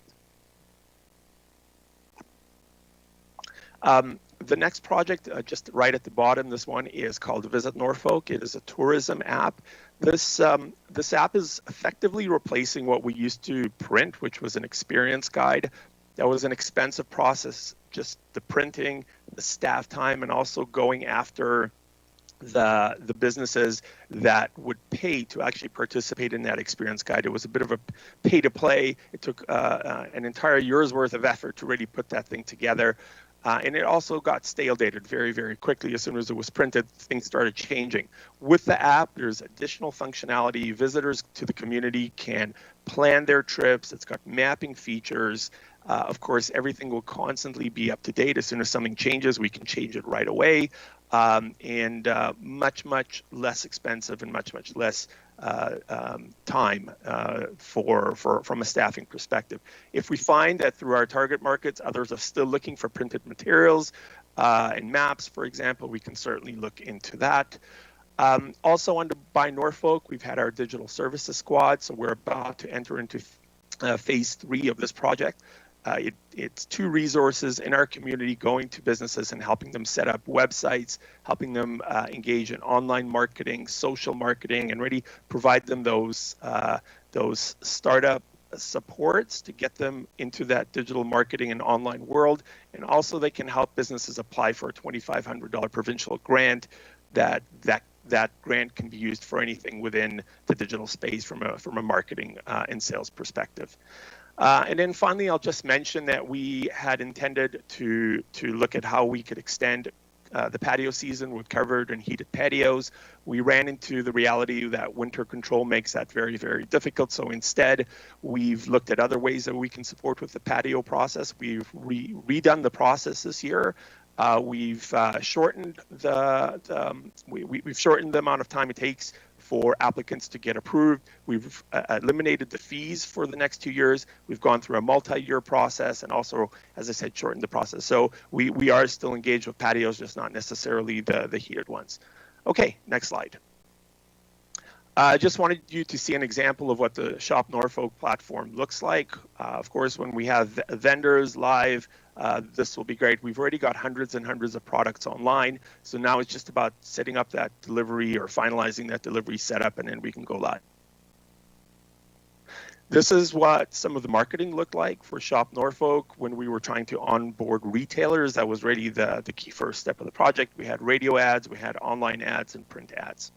The next project, just right at the bottom, this one is called Visit Norfolk. It is a tourism app. This app is effectively replacing what we used to print, which was an experience guide. That was an expensive process, just the printing, the staff time, and also going after the businesses that would pay to actually participate in that experience guide. It was a bit of a pay to play. It took an entire year's worth of effort to really put that thing together. And it also got stale dated very, very quickly. As soon as it was printed, things started changing. With the app, there's additional functionality. Visitors to the community can plan their trips. It's got mapping features. Of course, everything will constantly be up to date. As soon as something changes, we can change it right away. And much, much less expensive and much, much less time from a staffing perspective. If we find that through our target markets, others are still looking for printed materials and maps, for example, we can certainly look into that. Also under Buy Norfolk, we've had our digital services squad, so we're about to enter into phase 3 of this project. It's 2 resources in our community going to businesses and helping them set up websites, helping them engage in online marketing, social marketing, and really provide them those startup supports to get them into that digital marketing and online world. And also they can help businesses apply for a $2,500 provincial grant. That grant can be used for anything within the digital space from a marketing and sales perspective. And then finally, I'll just mention that we had intended to look at how we could extend the patio season with covered and heated patios. We ran into the reality that winter control makes that very, very difficult. So instead, we've looked at other ways that we can support with the patio process. We've redone the process this year. We've shortened we've shortened the amount of time it takes for applicants to get approved. We've eliminated the fees for the next 2 years. We've gone through a multi-year process and also, as I said, shortened the process. So we are still engaged with patios, just not necessarily the heated ones. Okay, next slide. I just wanted you to see an example of what the Shop Norfolk platform looks like. Of course, when we have vendors live, this will be great. We've already got hundreds and hundreds of products online. So now it's just about setting up that delivery or finalizing that delivery setup, and then we can go live. This is what some of the marketing looked like for Shop Norfolk when we were trying to onboard retailers. That was really the key first step of the project. We had radio ads, we had online ads, and print ads.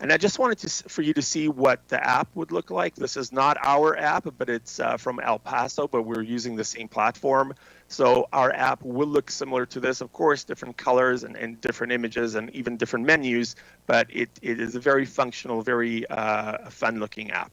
And I just wanted for you to see what the app would look like. This is not our app, but it's from El Paso, but we're using the same platform. So our app will look similar to this, of course, different colors and different images and even different menus, but it is a very functional, very fun-looking app.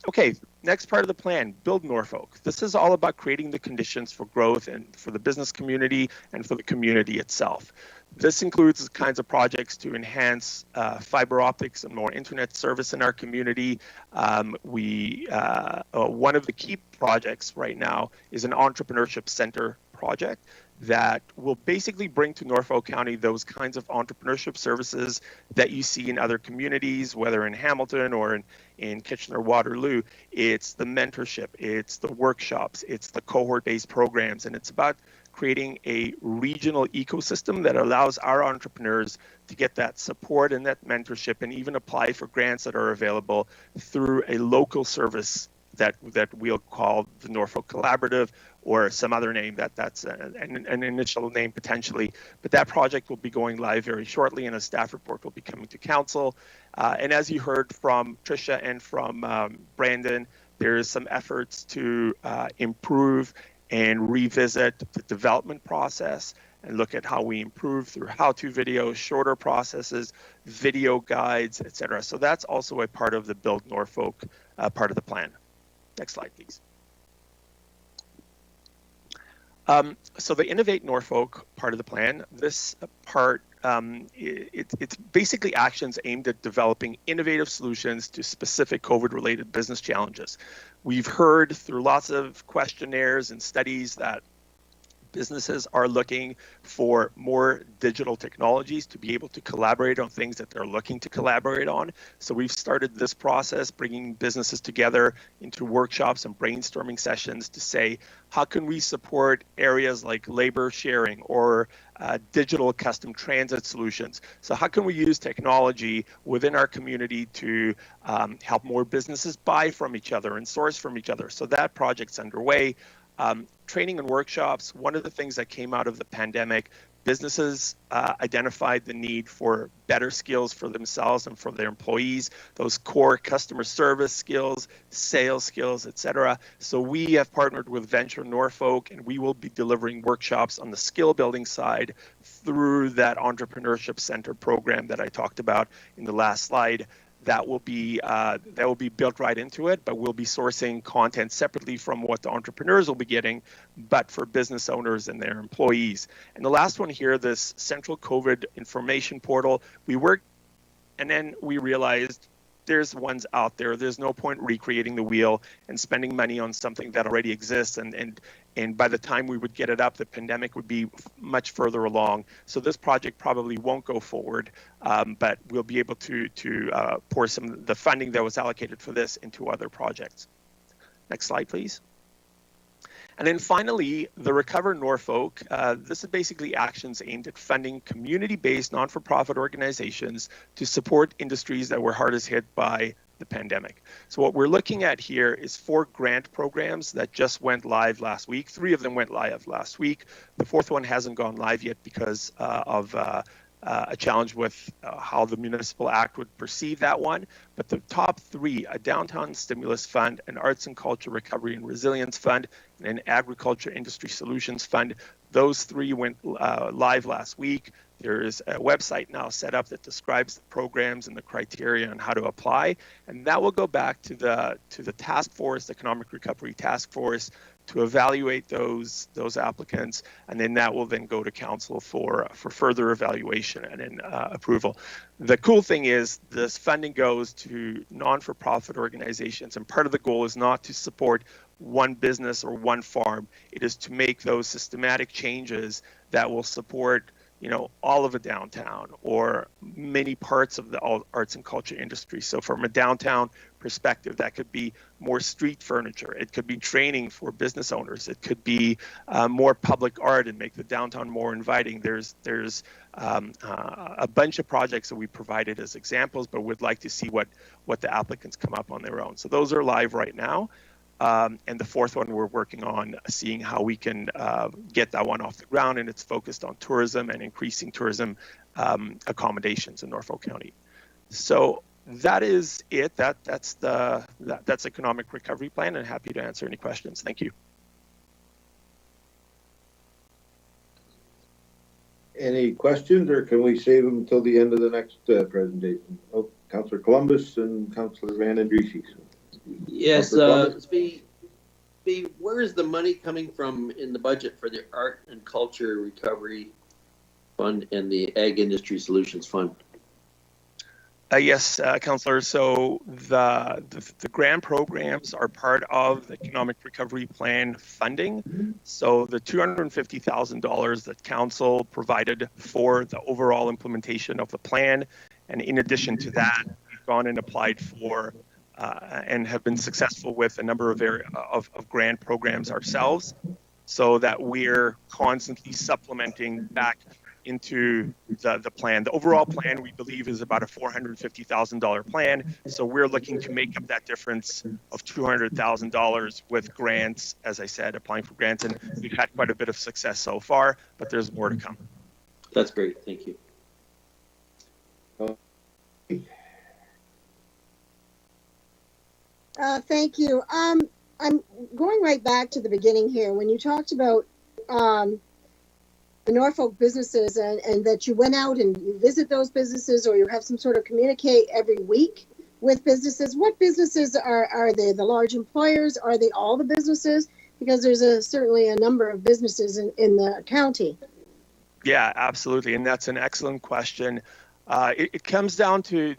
Okay, next part of the plan, Build Norfolk. This is all about creating the conditions for growth and for the business community and for the community itself. This includes the kinds of projects to enhance fiber optics and more internet service in our community. One of the key projects right now is an entrepreneurship center project that will basically bring to Norfolk County those kinds of entrepreneurship services that you see in other communities, whether in Hamilton or in Kitchener-Waterloo. It's the mentorship, it's the workshops, it's the cohort-based programs, and it's about creating a regional ecosystem that allows our entrepreneurs to get that support and that mentorship and even apply for grants that are available through a local service that we'll call the Norfolk Collaborative or some other name that's an initial name potentially. But that project will be going live very shortly and a staff report will be coming to council. And as you heard from Tricia and from Brandon, there's some efforts to improve and revisit the development process and look at how we improve through how-to videos, shorter processes, video guides, etc. So that's also a part of the Build Norfolk part of the plan. Next slide, please. So the Innovate Norfolk part of the plan, this part, it's basically actions aimed at developing innovative solutions to specific COVID-related business challenges. We've heard through lots of questionnaires and studies that businesses are looking for more digital technologies to be able to collaborate on things that they're looking to collaborate on. So we've started this process, bringing businesses together into workshops and brainstorming sessions to say, how can we support areas like labor sharing or digital custom transit solutions? So how can we use technology within our community to help more businesses buy from each other and source from each other? So that project's underway. Training and workshops, one of the things that came out of the pandemic, businesses identified the need for better skills for themselves and for their employees, those core customer service skills, sales skills, etc. So we have partnered with Venture Norfolk, and we will be delivering workshops on the skill building side through that entrepreneurship center program that I talked about in the last slide. That will be built right into it, but we'll be sourcing content separately from what the entrepreneurs will be getting, but for business owners and their employees. And the last one here, this central COVID information portal, we worked and then we realized there's ones out there. There's no point recreating the wheel and spending money on something that already exists. And by the time we would get it up, the pandemic would be much further along. So this project probably won't go forward, but we'll be able to pour some of the funding that was allocated for this into other projects. Next slide, please. And then finally, the Recover Norfolk. This is basically actions aimed at funding community-based non-for-profit organizations to support industries that were hardest hit by the pandemic. So what we're looking at here is 4 grant programs that just went live last week. 3 of them went live last week. The 4th one hasn't gone live yet because of a challenge with how the Municipal Act would perceive that one. But the top 3, a Downtown Stimulus Fund, an Arts and Culture Recovery and Resilience Fund, and an Agriculture Industry Solutions Fund. Those three went live last week. There is a website now set up that describes the programs and the criteria on how to apply, and that will go back to the task force, the Economic Recovery Task Force, to evaluate those applicants, and then that will then go to council for further evaluation and then approval. The cool thing is this funding goes to non-for-profit organizations, and part of the goal is not to support one business or one farm. It is to make those systematic changes that will support, you know, all of a downtown or many parts of the arts and culture industry. So from a downtown perspective, that could be more street furniture. It could be training for business owners. It could be more public art and make the downtown more inviting. There's a bunch of projects that we provided as examples, but we'd like to see what the applicants come up on their own. So those are live right now. And the fourth one we're working on, seeing how we can get that one off the ground, and it's focused on tourism and increasing tourism accommodations in Norfolk County. So that is it. That's economic recovery plan, and happy to answer any questions. Thank you. Any questions, or can we save them until the end of the next presentation? Oh, Councillor Columbus and Councillor Van Andriessen. Yes, where is the money coming from in the budget for the Art and Culture Recovery Fund and the Ag Industry Solutions Fund? Yes, Councillor. So the grant programs are part of the Economic Recovery Plan funding. So the $250,000 that Council provided for the overall implementation of the plan, and in addition to that, we've gone and applied for and have been successful with a number of grant programs ourselves, so that we're constantly supplementing back into the plan. The overall plan, we believe, is about a $450,000 plan, so we're looking to make up that difference of $200,000 with grants, as I said, applying for grants, and we've had quite a bit of success so far, but there's more to come. That's great. Thank you. Thank you. I'm going right back to the beginning here when you talked about the Norfolk businesses and that you went out and you visit those businesses, or you have some sort of communicate every week with businesses. What businesses are they? The large employers? Are they all the businesses? Because there's certainly a number of businesses in the county. Yeah, absolutely. And that's an excellent question. It comes down to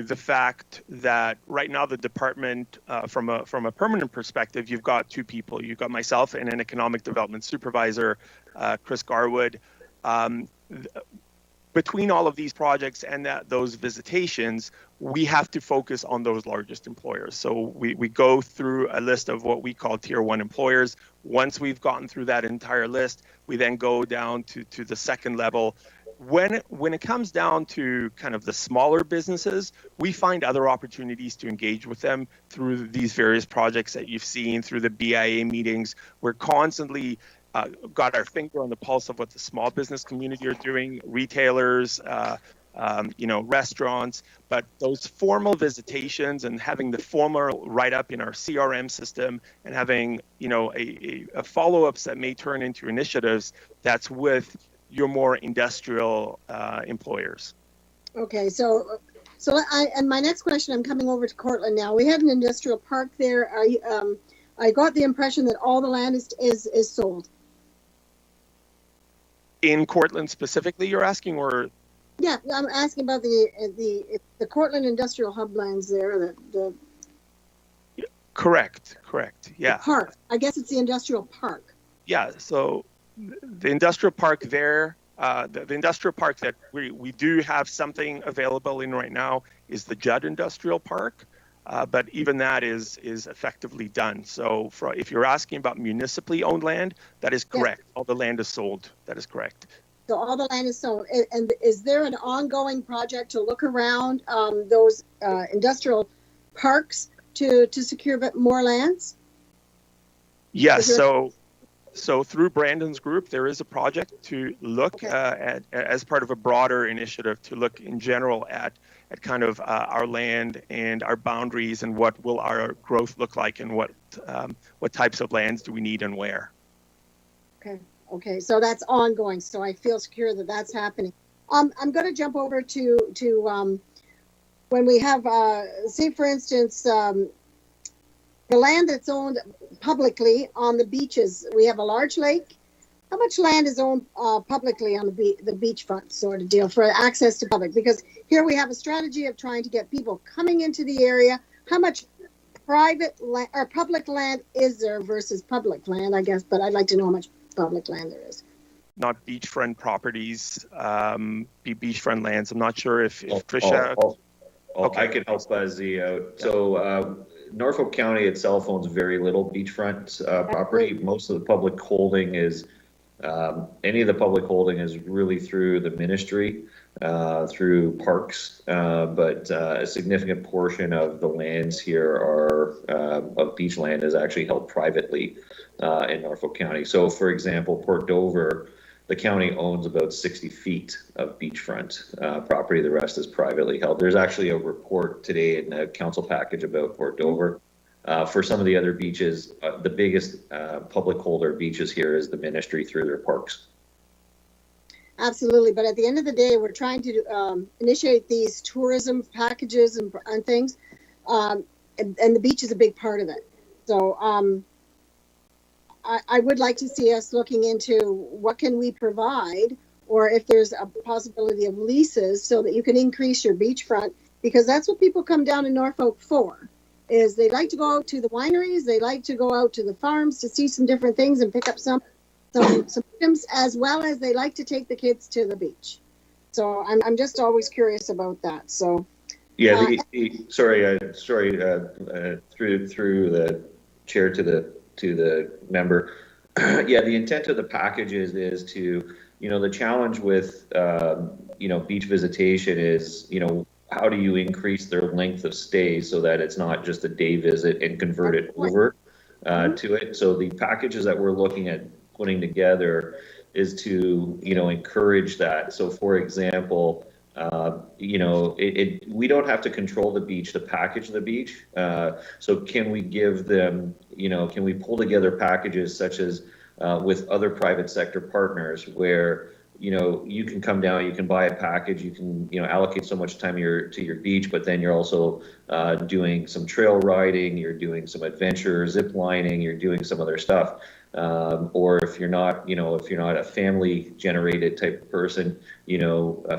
the fact that right now the department, from a permanent perspective, you've got two people. You've got myself and an economic development supervisor, Chris Garwood. Between all of these projects and those visitations, we have to focus on those largest employers. So we go through a list of what we call tier 1 employers. Once we've gotten through that entire list, we then go down to the second level. When it comes down to kind of the smaller businesses, we find other opportunities to engage with them through these various projects that you've seen, through the BIA meetings. We're constantly got our finger on the pulse of what the small business community are doing, retailers, restaurants. But those formal visitations and having the formal write-up in our CRM system and having, a follow-ups that may turn into initiatives, that's with your more industrial employers. Okay, so and my next question, I'm coming over to Cortland now. We have an industrial park there. I got the impression that all the land is sold. In Cortland specifically, you're asking, or? Yeah, I'm asking about the Cortland Industrial Hub lands there. Correct. Yeah. The park. I guess it's the industrial park. Yeah. So the industrial park there, the industrial park that we do have something available in right now is the Judd Industrial Park, but even that is effectively done. So if you're asking about municipally owned land, that is correct. Yes. All the land is sold. That is correct. So all the land is sold. And is there an ongoing project to look around those industrial parks to secure more lands? Yes. So through Brandon's group, there is a project to look at, as part of a broader initiative, to look in general at kind of our land and our boundaries and what will our growth look like and what types of lands do we need and where. Okay, so that's ongoing. So I feel secure that that's happening. I'm going to jump over to when we have, say for instance, the land that's owned publicly on the beaches. We have a large lake. How much land is owned publicly on the beachfront sort of deal for access to public? Because here we have a strategy of trying to get people coming into the area. How much private land or public land is there versus public land, I guess, but I'd like to know how much public land there is. Not beachfront properties, beachfront lands. I'm not sure if Tricia... Okay. I can help Buzzy out. So Norfolk County itself owns very little beachfront property. Most of the public holding is, any of the public holding is really through the ministry, through parks, but a significant portion of the lands here are, of beach land is actually held privately in Norfolk County. So for example, Port Dover, the county owns about 60 feet of beachfront property. The rest is privately held. There's actually a report today in the council package about Port Dover. For some of the other beaches, the biggest public holder beaches here is the ministry through their parks. Absolutely, but at the end of the day, we're trying to initiate these tourism packages and things, and the beach is a big part of it. So I would like to see us looking into what can we provide, or if there's a possibility of leases so that you can increase your beachfront, because that's what people come down to Norfolk for, is they like to go out to the wineries, they like to go out to the farms to see some different things and pick up some items, as well as they like to take the kids to the beach. So I'm just always curious about that. So yeah, through the chair to the member. Yeah, the intent of the package is to, the challenge with, beach visitation is, how do you increase their length of stay so that it's not just a day visit and convert it over to it. So the packages that we're looking at putting together is to, encourage that. So for example, we don't have to control the beach to package the beach. So can we give them, can we pull together packages such as with other private sector partners where, you can come down, you can buy a package, you can, allocate so much time to your beach, but then you're also doing some trail riding, you're doing some adventure, zip lining, you're doing some other stuff. Or if you're not, a family generated type of person,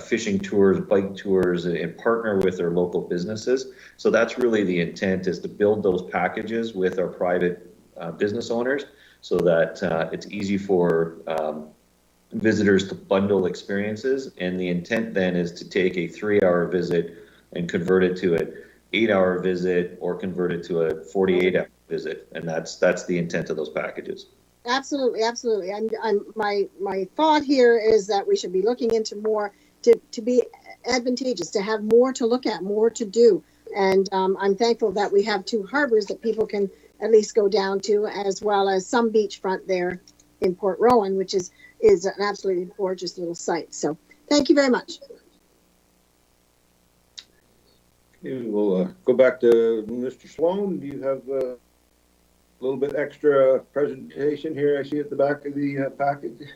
fishing tours, bike tours, and partner with their local businesses. So that's really the intent, is to build those packages with our private business owners so that it's easy for visitors to bundle experiences. And the intent then is to take a 3-hour visit and convert it to an 8-hour visit, or convert it to a 48-hour visit. And that's the intent of those packages. Absolutely. My thought here is that we should be looking into more to be advantageous, to have more to look at, more to do. And I'm thankful that we have 2 harbors that people can at least go down to, as well as some beachfront there in Port Rowan, which is an absolutely gorgeous little site. So thank you very much. Okay, we'll go back to Mr. Sloan. Do you have a little bit extra presentation here I see at the back of the package?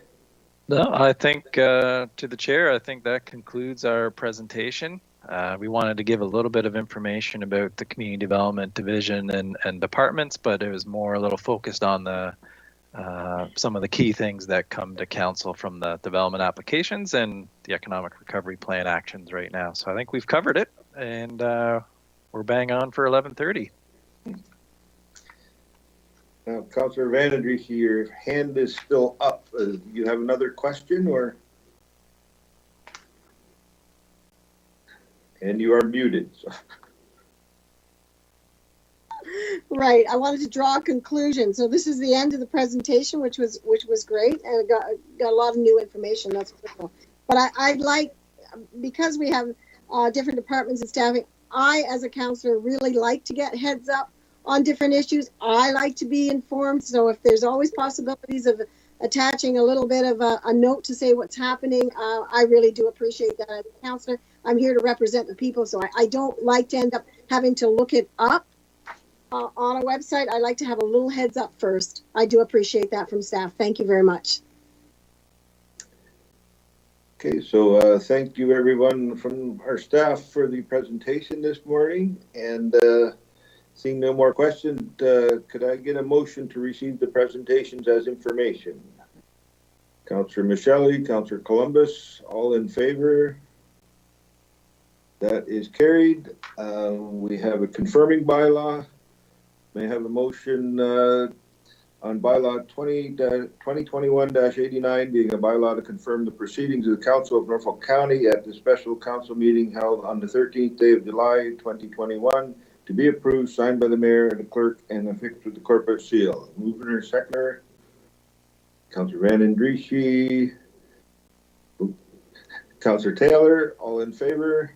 No, I think to the chair, I think that concludes our presentation. We wanted to give a little bit of information about the Community Development Division and departments, but it was more a little focused on the some of the key things that come to council from the development applications and the economic recovery plan actions right now. So I think we've covered it, and we're bang on for 11:30. Now, Councillor Vanadrich, your hand is still up. Do you have another question, or? And you are muted. So. Right. I wanted to draw a conclusion. So this is the end of the presentation, which was great, and got a lot of new information. That's cool. But I'd like, because we have different departments and staffing, I, as a councillor, really like to get heads up on different issues. I like to be informed, so if there's always possibilities of attaching a little bit of a note to say what's happening, I really do appreciate that. As a counselor, I'm here to represent the people, so I don't like to end up having to look it up on a website. I like to have a little heads up first. I do appreciate that from staff. Thank you very much. Okay, so thank you everyone from our staff for the presentation this morning. And seeing no more questions, could I get a motion to receive the presentations as information? Councillor Michelli, Councillor Columbus, all in favor? That is carried. We have a confirming bylaw. May I have a motion on bylaw 2021-89 being a bylaw to confirm the proceedings of the Council of Norfolk County at the special council meeting held on the 13th day of July 2021 to be approved, signed by the mayor and the clerk and affixed with the corporate seal. Mover, seconder, Councillor Van Andrieschie, Councillor Taylor, all in favor?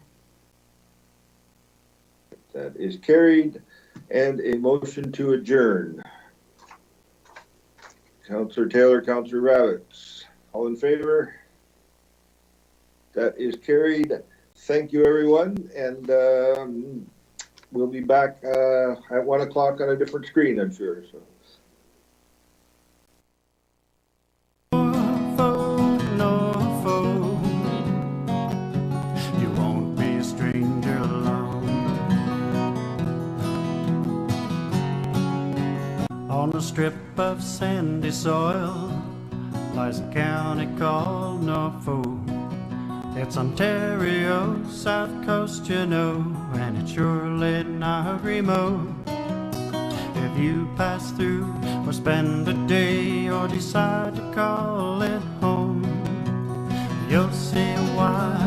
That is carried. And a motion to adjourn. Councillor Taylor, Councillor Ravitz, all in favor? That is carried. Thank you, everyone. And we'll be back at 1 o'clock on a different screen, I'm sure. So. Norfolk, you won't be a stranger long. On a strip of sandy soil lies a county called Norfolk. It's Ontario, south coast, you know, and it's surely not remote. If you pass through or spend a day or decide to call it home, you'll see why